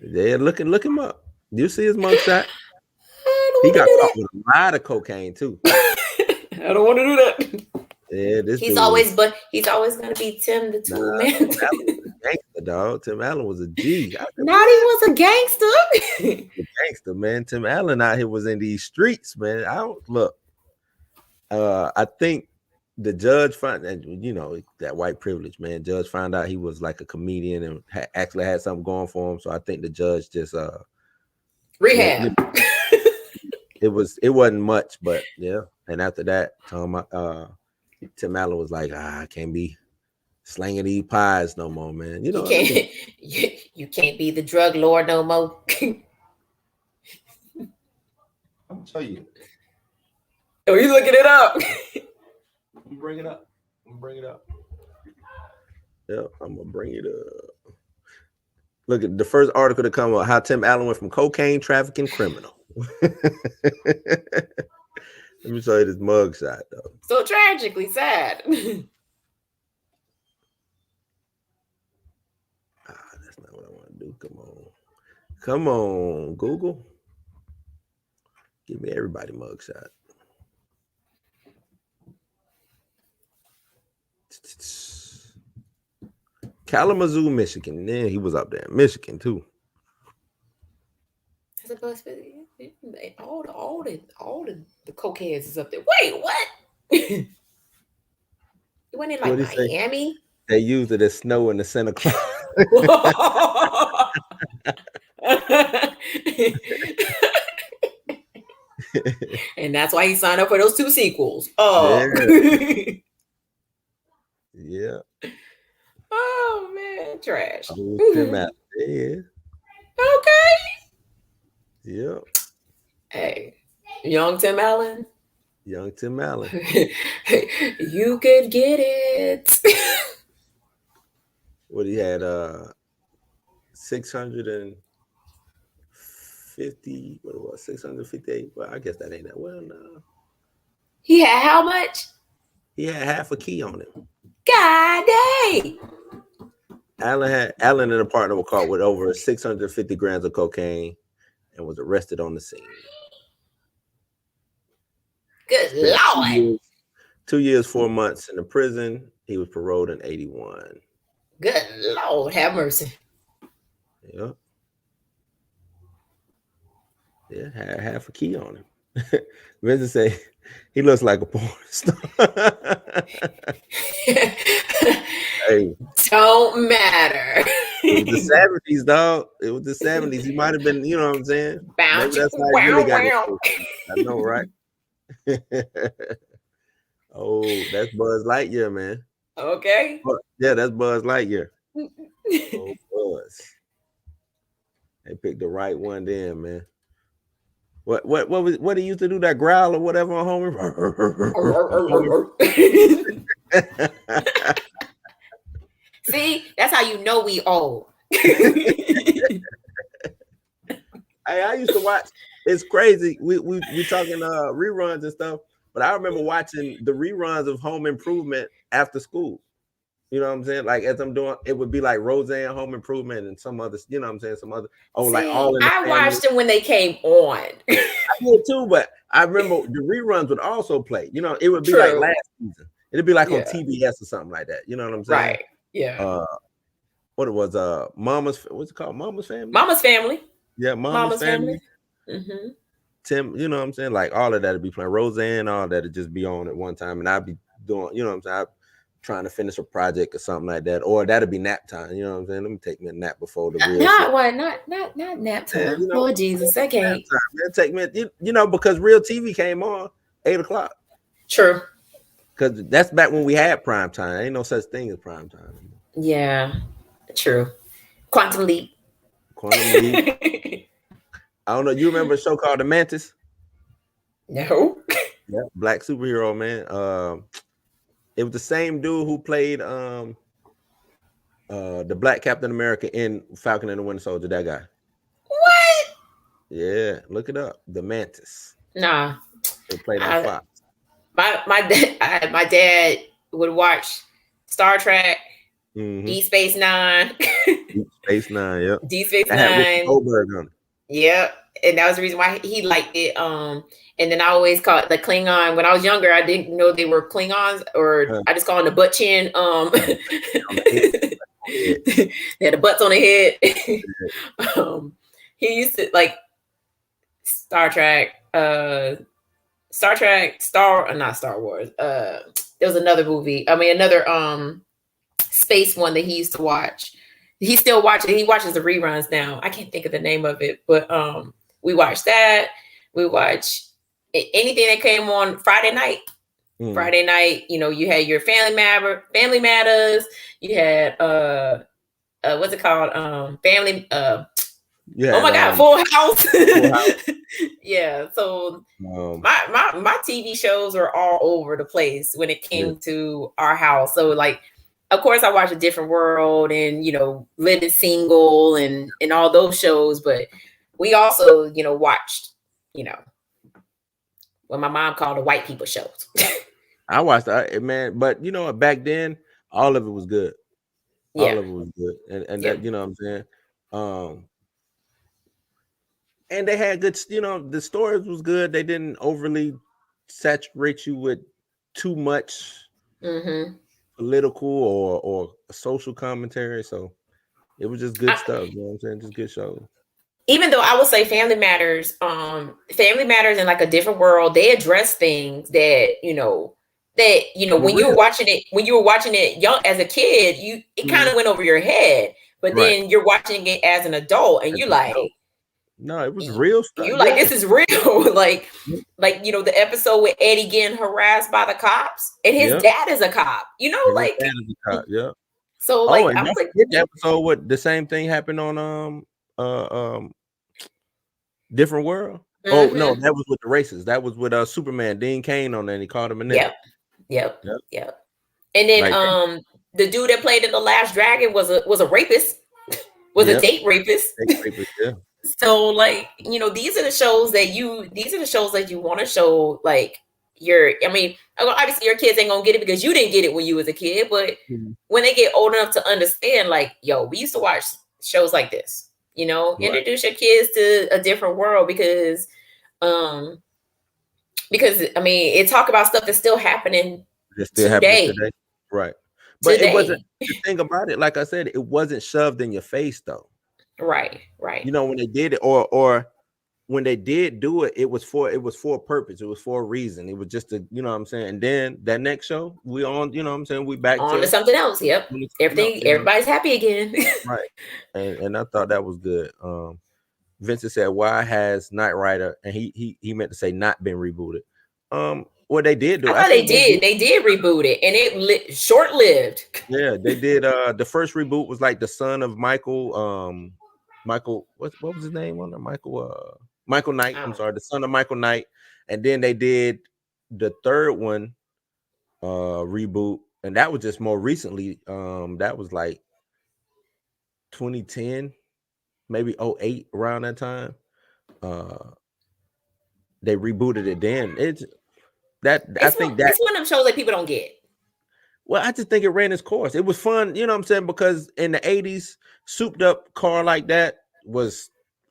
Yeah, look him up. Do you see his mugshot? He got caught with a lot of cocaine too. I don't want to do that. Yeah, this He's dude always gonna be Tim the Tool Man. Tim Allen was a gangster, dog. Tim Allen was a G. I said, Not he was a gangster. a gangster, man. Tim Allen out here was in these streets, man. I don't look. I think the judge found, and you know, that white privilege, man. Judge found out he was like a comedian and actually had something going for him. So I think the judge just Rehab. It wasn't much, but yeah. And after that, Tim Allen was like, I can't be slanging these pies no more, man. You know, you can't be the drug lord no more. I'm gonna tell you. Oh, you looking it up? I'm bring it up. Yeah, I'm gonna bring it up. Look at the first article to come up: how Tim Allen went from cocaine trafficking criminal. Let me show you this mugshot, though. So tragically sad. That's not what I want to do. Come on, Google. Give me everybody mugshot. Kalamazoo, Michigan. Yeah, he was up there in Michigan too. All the cokeheads is up there. Wait, what? You went in like Miami? They used it as snow in the Santa Claus. And that's why he signed up for those 2 sequels. Oh, yeah. Oh man, trash. Yeah. Okay. Yeah. Hey, young Tim Allen. Young Tim Allen. You could get it. What he had 650, what it was, 658. Well, I guess that ain't that well now. He had how much? He had half a key on him. God dang. Allen and a partner were caught with over 650 grams of cocaine and was arrested on the scene. Good Lord. 2 years, 4 months in the prison. He was paroled in 81. Good Lord, have mercy. Yeah. Yeah, had half a key on him. Vincent say he looks like a porn star. Hey, don't matter. It was the 70s, dog. It was the 70s. He might have been, you know what I'm saying? Maybe that's how he really got it. I know, right? Oh, that's Buzz Lightyear, man. Okay. Yeah, that's Buzz Lightyear. Oh, Buzz. They picked the right one then, man. What he used to do, that growl or whatever on Homer? See, that's how you know we old. I used to watch. It's crazy. We talking reruns and stuff, but I remember watching the reruns of Home Improvement after school. You know what I'm saying? Like as I'm doing, it would be like Roseanne, Home Improvement, and some other. You know what I'm saying? Some other. Oh, see, like all in the I watched them when they came on. I did too, but I remember the reruns would also play. You know, it would be like last season. It'd be like on TBS or something like that. You know what I'm saying? Right. Yeah. What it was? Mama's. What's it called? Mama's Family. Mama's Family. Yeah, Mama's Family. Mm-hmm. Tim, you know what I'm saying? Like all of that would be playing. Roseanne, all that would just be on at one time, and I'd be doing. You know what I'm saying? I'd trying to finish a project or something like that, or that'd be nap time. You know what I'm saying? Let me take me a nap before the real. Not nap time. Yeah, you know, Lord Jesus, I can't. Take me, you know, because real TV came on 8:00. True. Because that's back when we had prime time. Ain't no such thing as prime time anymore. Yeah, true. Quantum Leap. I don't know. You remember a show called The Mantis? No. Yeah, black superhero, man. It was the same dude who played the Black Captain America in Falcon and the Winter Soldier. That guy. What? Yeah, look it up. The Mantis. Nah. They played on Fox. My dad would watch Star Trek, Deep Space Nine. Deep Space Nine, yep. Deep Space Nine. Goldberg on it. Yeah, and that was the reason why he liked it. And then I always called the Klingon. When I was younger, I didn't know they were Klingons, or I just call them the butt chin. They had the butts on the head. He used to like Star Trek, not Star Wars. There was another movie. I mean, another space one that he used to watch. He still watches. He watches the reruns now. I can't think of the name of it, but we watched that. We watch anything that came on Friday night. Friday night, you had your Family Matters. You had what's it called? Family. Oh my God, Full House. Full House. Yeah. So my TV shows are all over the place when it came to our house. So like, of course, I watch A Different World and Living Single and all those shows, but we also watched what my mom called the white people shows. I watched that, man, but back then all of it was good. All of it was good, and that what I'm saying. And they had good, the stories was good. They didn't overly saturate you with too much political or social commentary. So it was just good stuff. You know what I'm saying? Just good shows. Even though I would say Family Matters in like A Different World, they address things that, when you were watching it young as a kid, it kind of went over your head. But then you're watching it as an adult and you're like, no, it was real stuff. You like, this is real. like, the episode with Eddie getting harassed by the cops and his dad is a cop, like. His dad is a cop, yeah. So like, I was like, the episode what the same thing happened on Different World. Oh no, that was with the racists. That was with Superman, Dean Cain on there, and he called him a nigga. Yep. And then the dude that played in The Last Dragon was a rapist, a date rapist. So like, these are the shows that you want to show, like, obviously your kids ain't gonna get it because you didn't get it when you was a kid, but when they get old enough to understand, like, yo, we used to watch shows like this, introduce your kids to A Different World because it talk about stuff that's still happening today. Right. But it wasn't, the thing about it, like I said, it wasn't shoved in your face though. Right. When they did it, or when they did do it, it was for a purpose. It was for a reason. It was just a, what I'm saying. And then that next show, we on, what I'm saying, we back on to something else. Yep. Everybody's happy again. Right. And I thought that was good. Vincent said, why has Knight Rider, and he meant to say not been rebooted. What they did do, I thought they did reboot it, and it short-lived. Yeah, they did. The first reboot was like the son of Michael. What was his name on there? Michael Knight. I'm sorry, the son of Michael Knight. And then they did the third one reboot, and that was just more recently. That was like 2010, maybe 08, around that time. They rebooted it then. It's one of them shows that people don't get. Well, I just think it ran its course. It was fun, what I'm saying, because in the 80s, souped up car like that was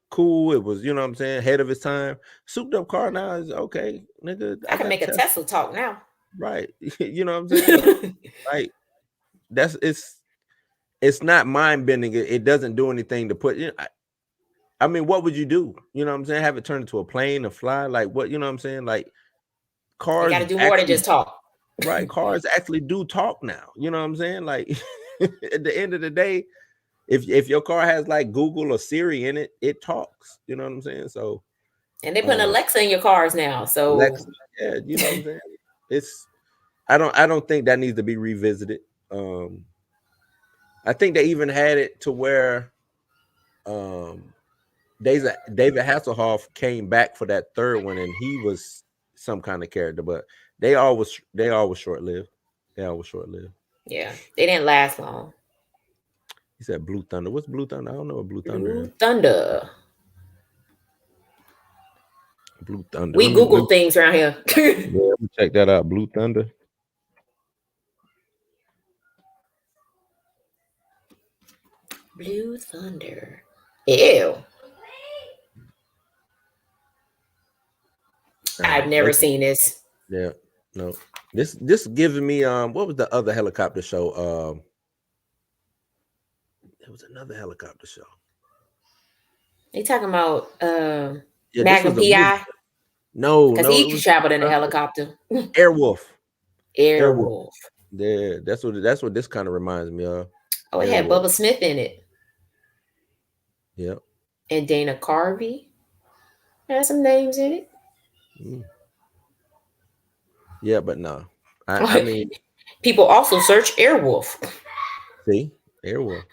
cool. It was, what I'm saying, ahead of its time. Souped up car now is okay, nigga. I can make a Tesla talk now. Right. You know what I'm saying? Like, it's not mind bending. It doesn't do anything to put, I mean, what would you do? You know what I'm saying? Have it turn into a plane and fly? Like, what, you know what I'm saying? Like, cars. You got to do more than just talk. Right. Cars actually do talk now. You know what I'm saying? Like, at the end of the day, if your car has like Google or Siri in it, it talks. You know what I'm saying? So, and they put Alexa in your cars now. So Alexa, yeah, you know what I'm saying? I don't think that needs to be revisited. I think they even had it to where David Hasselhoff came back for that third one, and he was some kind of character, but they all was short-lived. Yeah, they didn't last long. He said Blue Thunder. What's Blue Thunder? I don't know what Blue Thunder is. Blue Thunder. We Google things around here. Yeah, let me check that out. Blue Thunder. Blue Thunder. Ew. I've never seen this. Yeah, no. This gives me what was the other helicopter show? There was another helicopter show. They talking about Yeah, Magnum this was a movie. PI No, because it he was traveled in a helicopter. Airwolf. Airwolf. Yeah, that's what this kind of reminds me of. Oh, it had Airwolf. Bubba Smith in it. Yep. And Dana Carvey. Had some names in it. Yeah, but no. I mean, people also search Airwolf. see, Airwolf.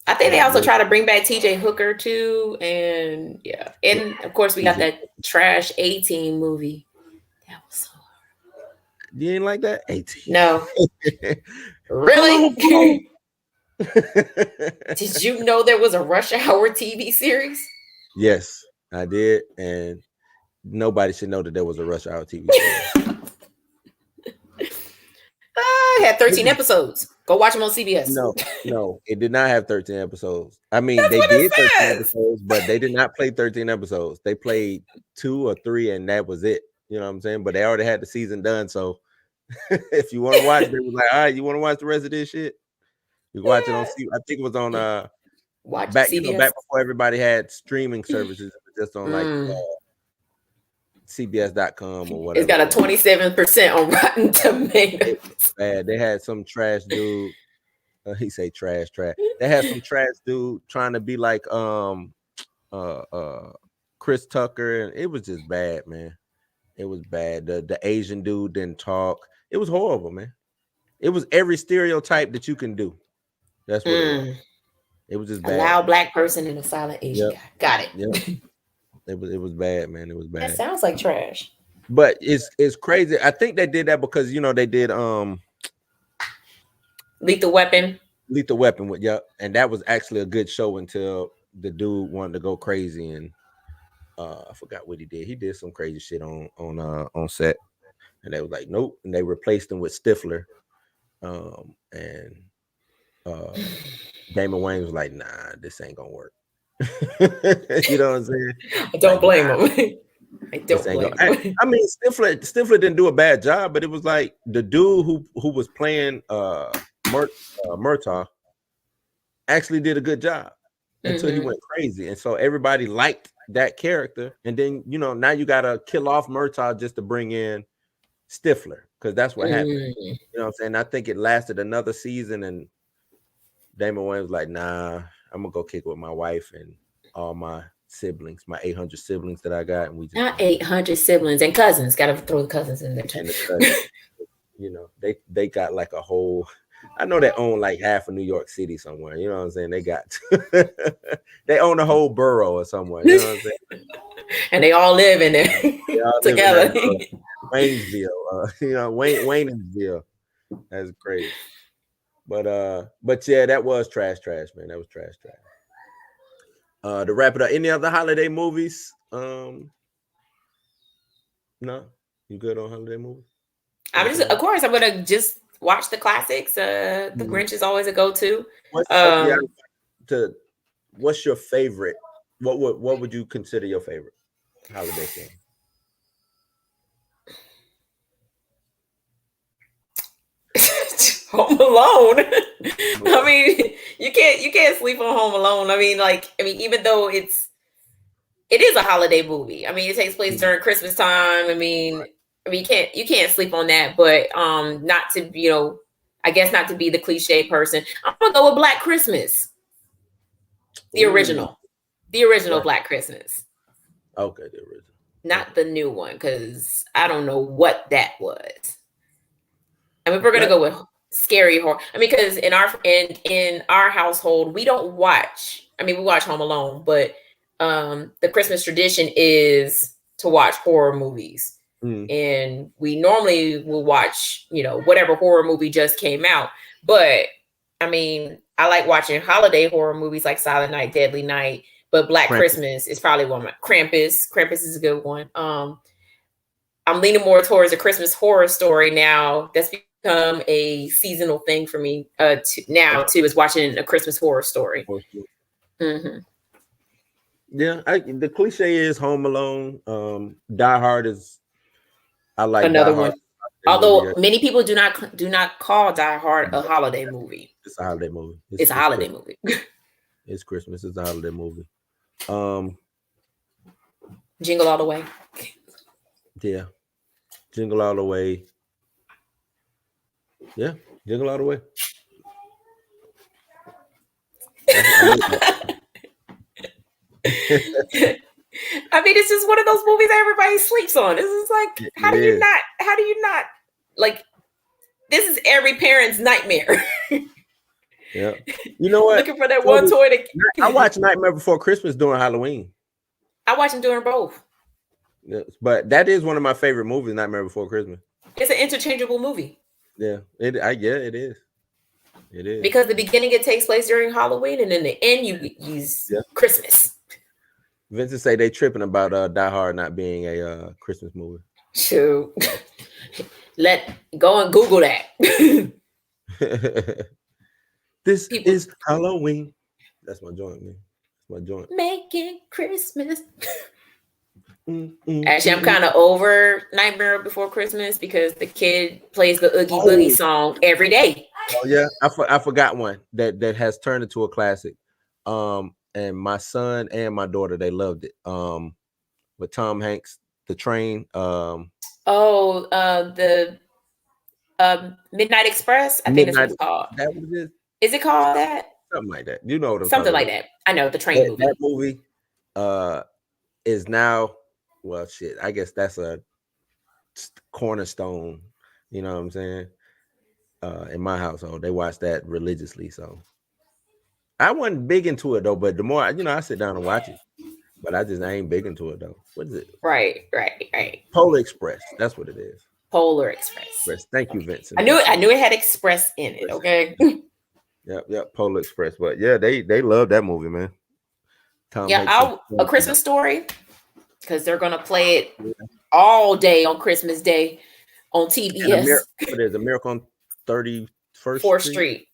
I think they also try to bring back TJ Hooker too, and yeah, and of course we got that trash A-Team movie. That was so hard. You ain't like that? A-Team? No. Really? Did you know there was a Rush Hour TV series? Yes, I did, and nobody should know that there was a Rush Hour TV series. It had 13 episodes. Go watch them on CBS. No, it did not have 13 episodes. I mean, they did 13 episodes, but they did not play 13 episodes. They played 2 or 3, and that was it. You know what I'm saying? But they already had the season done. So if you want to watch, they was like, all right, you want to watch the rest of this shit? You can watch it on. I think it was on back before everybody had streaming services. It was just on like CBS.com or whatever. It's got a 27% on Rotten Tomatoes. Bad. They had some trash dude. He say trash. They had some trash dude trying to be like Chris Tucker, and it was just bad, man. It was bad. The Asian dude didn't talk. It was horrible, man. It was every stereotype that you can do. That's what it was. It was just bad. A loud black person and a silent Asian guy. Got it. Yep. It was bad, man. It was bad. That sounds like trash. But it's crazy. I think they did that because they did Lethal Weapon. And that was actually a good show until the dude wanted to go crazy, and I forgot what he did. He did some crazy shit on set, and they was like, nope, and they replaced him with Stifler, and Damon Wayans was like, nah, this ain't gonna work. You know what I'm saying? I don't blame him. I don't blame him. I mean, Stifler didn't do a bad job, but it was like the dude who was playing Murtaugh actually did a good job until he went crazy, and so everybody liked that character. And then now you gotta kill off Murtaugh just to bring in Stifler, because that's what happened. You know what I'm saying? I think it lasted another season, and Damon Wayans was like, nah, I'm gonna go kick with my wife and all my siblings, my 800 siblings that I got, and we just not 800 siblings and cousins. Gotta throw the cousins in there too. They got like a whole. I know they own like half of New York City somewhere. You know what I'm saying? They got they own a whole borough or somewhere. You know what I'm saying? And they all live in there together. Waynesville, Waynesville. That's crazy. But yeah, that was trash, man. That was trash. To wrap it up, any other holiday movies? No, you good on holiday movies? Of course, I'm gonna just watch the classics. The Grinch is always a go-to. What's your favorite? What would you consider your favorite holiday film? Home Alone. I mean, you can't sleep on Home Alone. I mean, even though it is a holiday movie. I mean, it takes place during Christmas time. I mean, you can't sleep on that. But not to I guess not to be the cliche person. I'm gonna go with Black Christmas, the original Right. Black Christmas. Okay, the original, not the new one, because I don't know what that was. I mean, we're gonna go with scary horror. I mean, because in our household, we don't watch. I mean, we watch Home Alone, but the Christmas tradition is to watch horror movies. And we normally will watch, whatever horror movie just came out. But I mean, I like watching holiday horror movies like Silent Night, Deadly Night. But Black Christmas is probably one of my Krampus. Krampus is a good one. I'm leaning more towards a Christmas Horror Story now. That's become a seasonal thing for me is watching a Christmas Horror Story. Yeah, the cliche is Home Alone. Die Hard is. I like Die Another Hard. one. Although many people do not call Die Hard a holiday movie. It's a holiday movie. It's a holiday movie. It's Christmas. It's a holiday movie. Jingle All the Way. Yeah. Jingle All the Way. Yeah, Jingle All the Way. I mean, it's just one of those movies that everybody sleeps on. This is like, how do you not like? This is every parent's nightmare. Yeah, you know what? Looking for that one toy to. I watch Nightmare Before Christmas during Halloween. I watch them doing both. Yes, but that is one of my favorite movies, Nightmare Before Christmas. It's an interchangeable movie. Yeah, it is. It is because the beginning it takes place during Halloween, and in the end you use Christmas. Vincent say they tripping about Die Hard not being a Christmas movie. Shoot, go and Google that. This is Halloween. That's my joint, man. That's my joint. Making Christmas. Actually, I'm kind of over Nightmare Before Christmas because the kid plays the Oogie Boogie song every day. Oh yeah, I forgot one that has turned into a classic. And my son and my daughter, they loved it. With Tom Hanks, The Train. The Midnight Express. I think that's what it's called. That was it. Is it called that? Something like that. You know what I'm Something like about. that. I know the train movie. That movie is now, well, shit. I guess that's a cornerstone. You know what I'm saying? In my household, they watch that religiously. So I wasn't big into it though. But the more I sit down and watch it. But I ain't big into it though. What is it? Right. Polar Express. That's what it is. Polar Express. Thank you, Vincent. I knew it had Express in it. Okay. Yep. Polar Express. But yeah, they love that movie, man. A Christmas Story, because they're gonna play it all day on Christmas Day on TBS. There's a Miracle on 34th Street.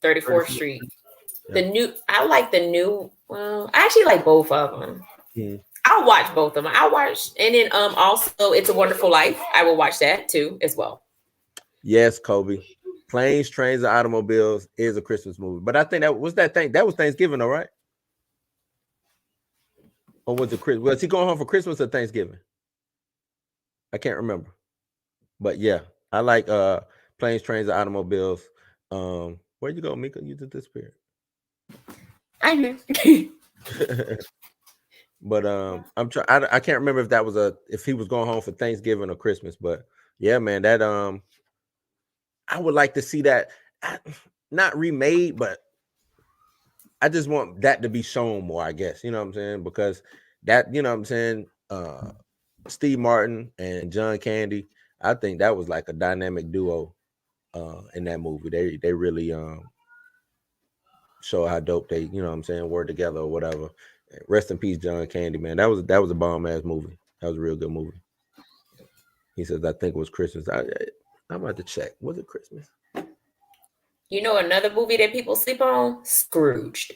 I like the new. Well, I actually like both of them. Mm. I'll watch both of them. And then also It's a Wonderful Life. I will watch that too as well. Yes, Kobe. Planes, Trains, and Automobiles is a Christmas movie, but I think that was Thanksgiving, all right? Or was it Christmas? Was he going home for Christmas or Thanksgiving? I can't remember, but yeah, I like Planes, Trains, and Automobiles. Where'd you go, Mika? You just disappeared. I know. But I'm trying. I can't remember if that was if he was going home for Thanksgiving or Christmas. But yeah, man, that I would like to see that not remade, but I just want that to be shown more. I guess you know what I'm saying, because that what I'm saying. Steve Martin and John Candy, I think that was like a dynamic duo in that movie. They really show how dope they what I'm saying were together or whatever. Rest in peace, John Candy, man. That was a bomb ass movie. That was a real good movie. He says, I think it was Christmas. I'm about to check. Was it Christmas? You know another movie that people sleep on? Scrooged.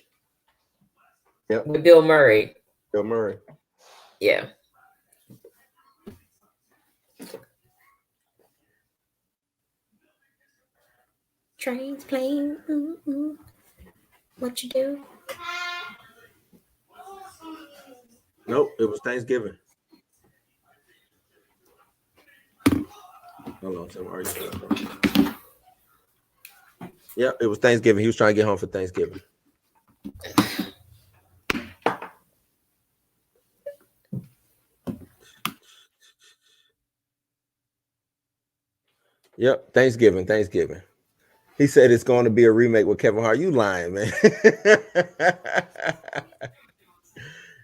Yep. With Bill Murray. Bill Murray. Yeah. Trains, planes. What you do? Nope, it was Thanksgiving. Hold on, something. Yeah, it was Thanksgiving. He was trying to get home for Thanksgiving. Yep, Thanksgiving. He said it's going to be a remake with Kevin Hart. You lying, man.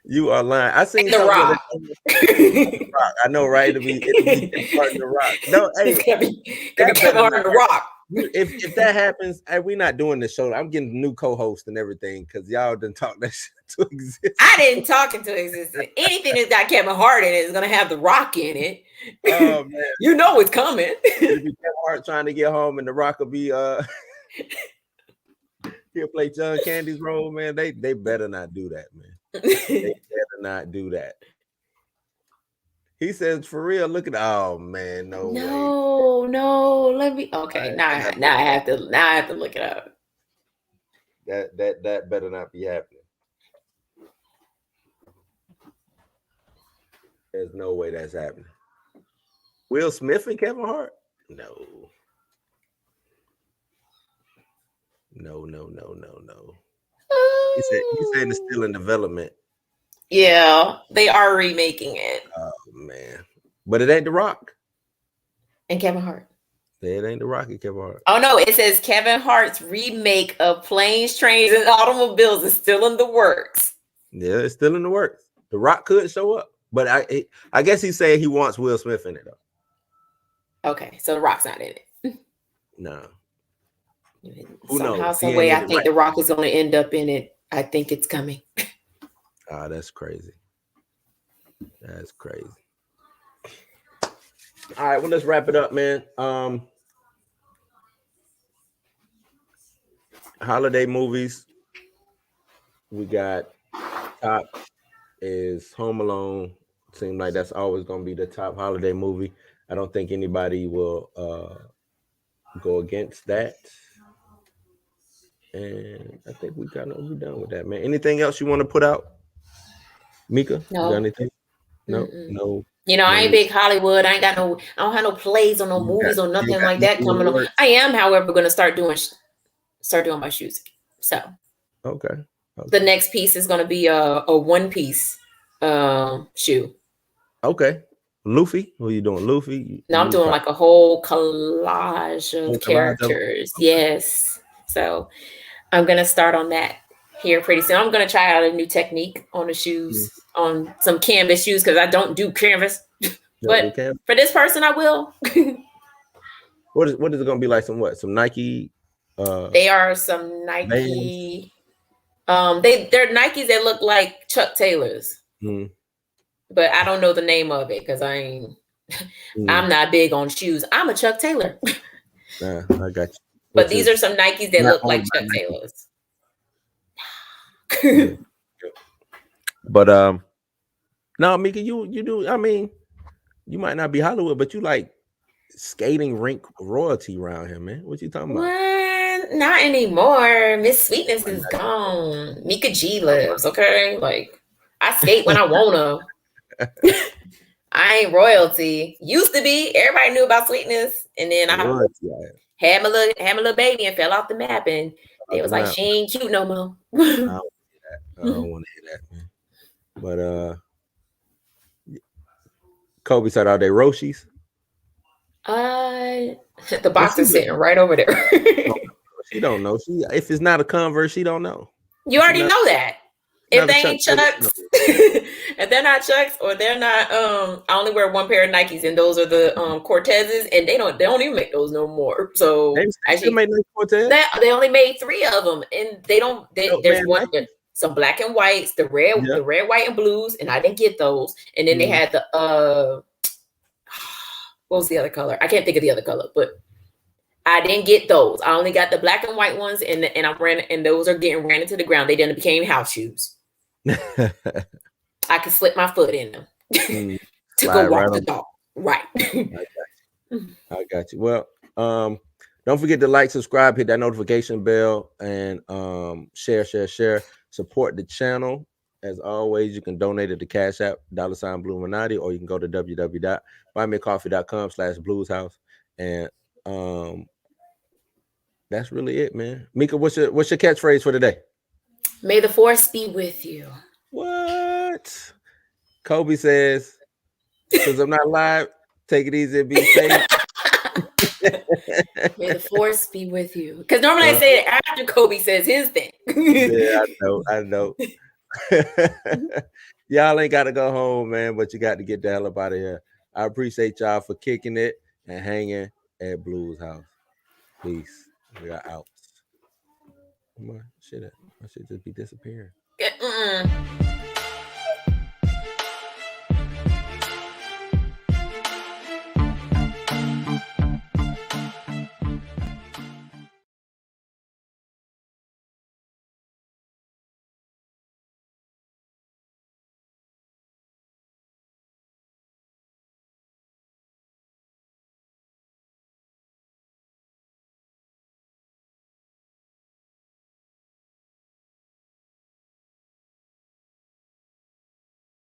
You are lying. I seen The Rock. I know, right? It'll be The Rock. No, hey, it's gonna be Kevin Hart and The Rock. If that happens, hey, we're not doing this show. I'm getting a new co-host and everything because y'all didn't talk that shit to exist. I didn't talk into existence. Anything that's got Kevin Hart in it is gonna have The Rock in it. Oh man, you know it's coming. It'll be Kevin Hart trying to get home, and The Rock will be he'll play John Candy's role. Man, they better not do that, man. They better not do that. He says, for real, look at, oh man, no way. No, let me, okay, Right, now I have to look it up. That better not be happening. There's no way that's happening. Will Smith and Kevin Hart? No. No. He said it's still in development. Yeah, they are remaking it. Oh man. But it ain't The Rock. And Kevin Hart. It ain't The Rock and Kevin Hart. Oh no, it says Kevin Hart's remake of Planes, Trains, and Automobiles is still in the works. Yeah, it's still in the works. The Rock could show up, but I guess he's saying he wants Will Smith in it though. Okay, so The Rock's not in it. No. Who knows? Some way, I think The Rock is going to end up in it. I think it's coming. Oh, that's crazy. That's crazy. All right, well, let's wrap it up, man. Holiday movies. We got top is Home Alone. Seems like that's always going to be the top holiday movie. I don't think anybody will go against that. And I think we're done with that, man. Anything else you want to put out, Mika? No. You got anything? No. You know, I ain't big Hollywood. I don't have no plays or no movies or nothing like that coming on. I am, however, going to start doing my shoes. So okay. The next piece is going to be a one piece shoe. Okay. Luffy? What are you doing? Luffy? No, I'm doing like a whole collage of characters. Yes. So I'm going to start on that here pretty soon. I'm going to try out a new technique on the shoes, on some canvas shoes, because I don't do canvas. But for this person, I will. What is it going to be like? Some Nike? They are some Nike. They're Nikes that look like Chuck Taylors. Mm. But I don't know the name of it because I'm not big on shoes. I'm a Chuck Taylor. I got you. But these are some Nikes that look like Chuck Taylors. But no, Mika, you do. I mean, you might not be Hollywood, but you like skating rink royalty around here, man. What you talking about? Well, not anymore. Miss Sweetness is gone. Mika G lives. Okay, like I skate when I wanna. I ain't royalty. Used to be. Everybody knew about Sweetness, and then I had my little baby and fell off the map, and they was like, she ain't cute no more. I don't want to hear that, man. But Kobe said, "Are they Roshis?" The box is sitting right over there. She don't know. If it's not a Converse, she don't know. You already know that. If they ain't Chucks, if they're not Chucks or they're not, I only wear one pair of Nikes, and those are the Cortezes, and they don't even make those no more. So they actually made Cortez. They only made 3 of them, and there's one. Some black and whites, the red, white, and blues, and I didn't get those. And then they had the what was the other color? I can't think of the other color, but I didn't get those. I only got the black and white ones, and those are getting ran into the ground. They then became house shoes. I could slip my foot in them to go walk the dog. Right. I got you. Well, don't forget to like, subscribe, hit that notification bell, and share. Support the channel. As always, you can donate at the Cash App, $Blueminati, or you can go to www.buymeacoffee.com/blueshouse. And that's really it, man. Mika, what's your catchphrase for today? May the force be with you. What? Kobe says, because I'm not live, take it easy and be safe. May the force be with you. Because normally I say it after Kobe says his thing. Yeah, I know. Y'all ain't got to go home, man, but you got to get the hell up out of here. I appreciate y'all for kicking it and hanging at Blues House. Peace. We are out. Come on, I should just be disappearing.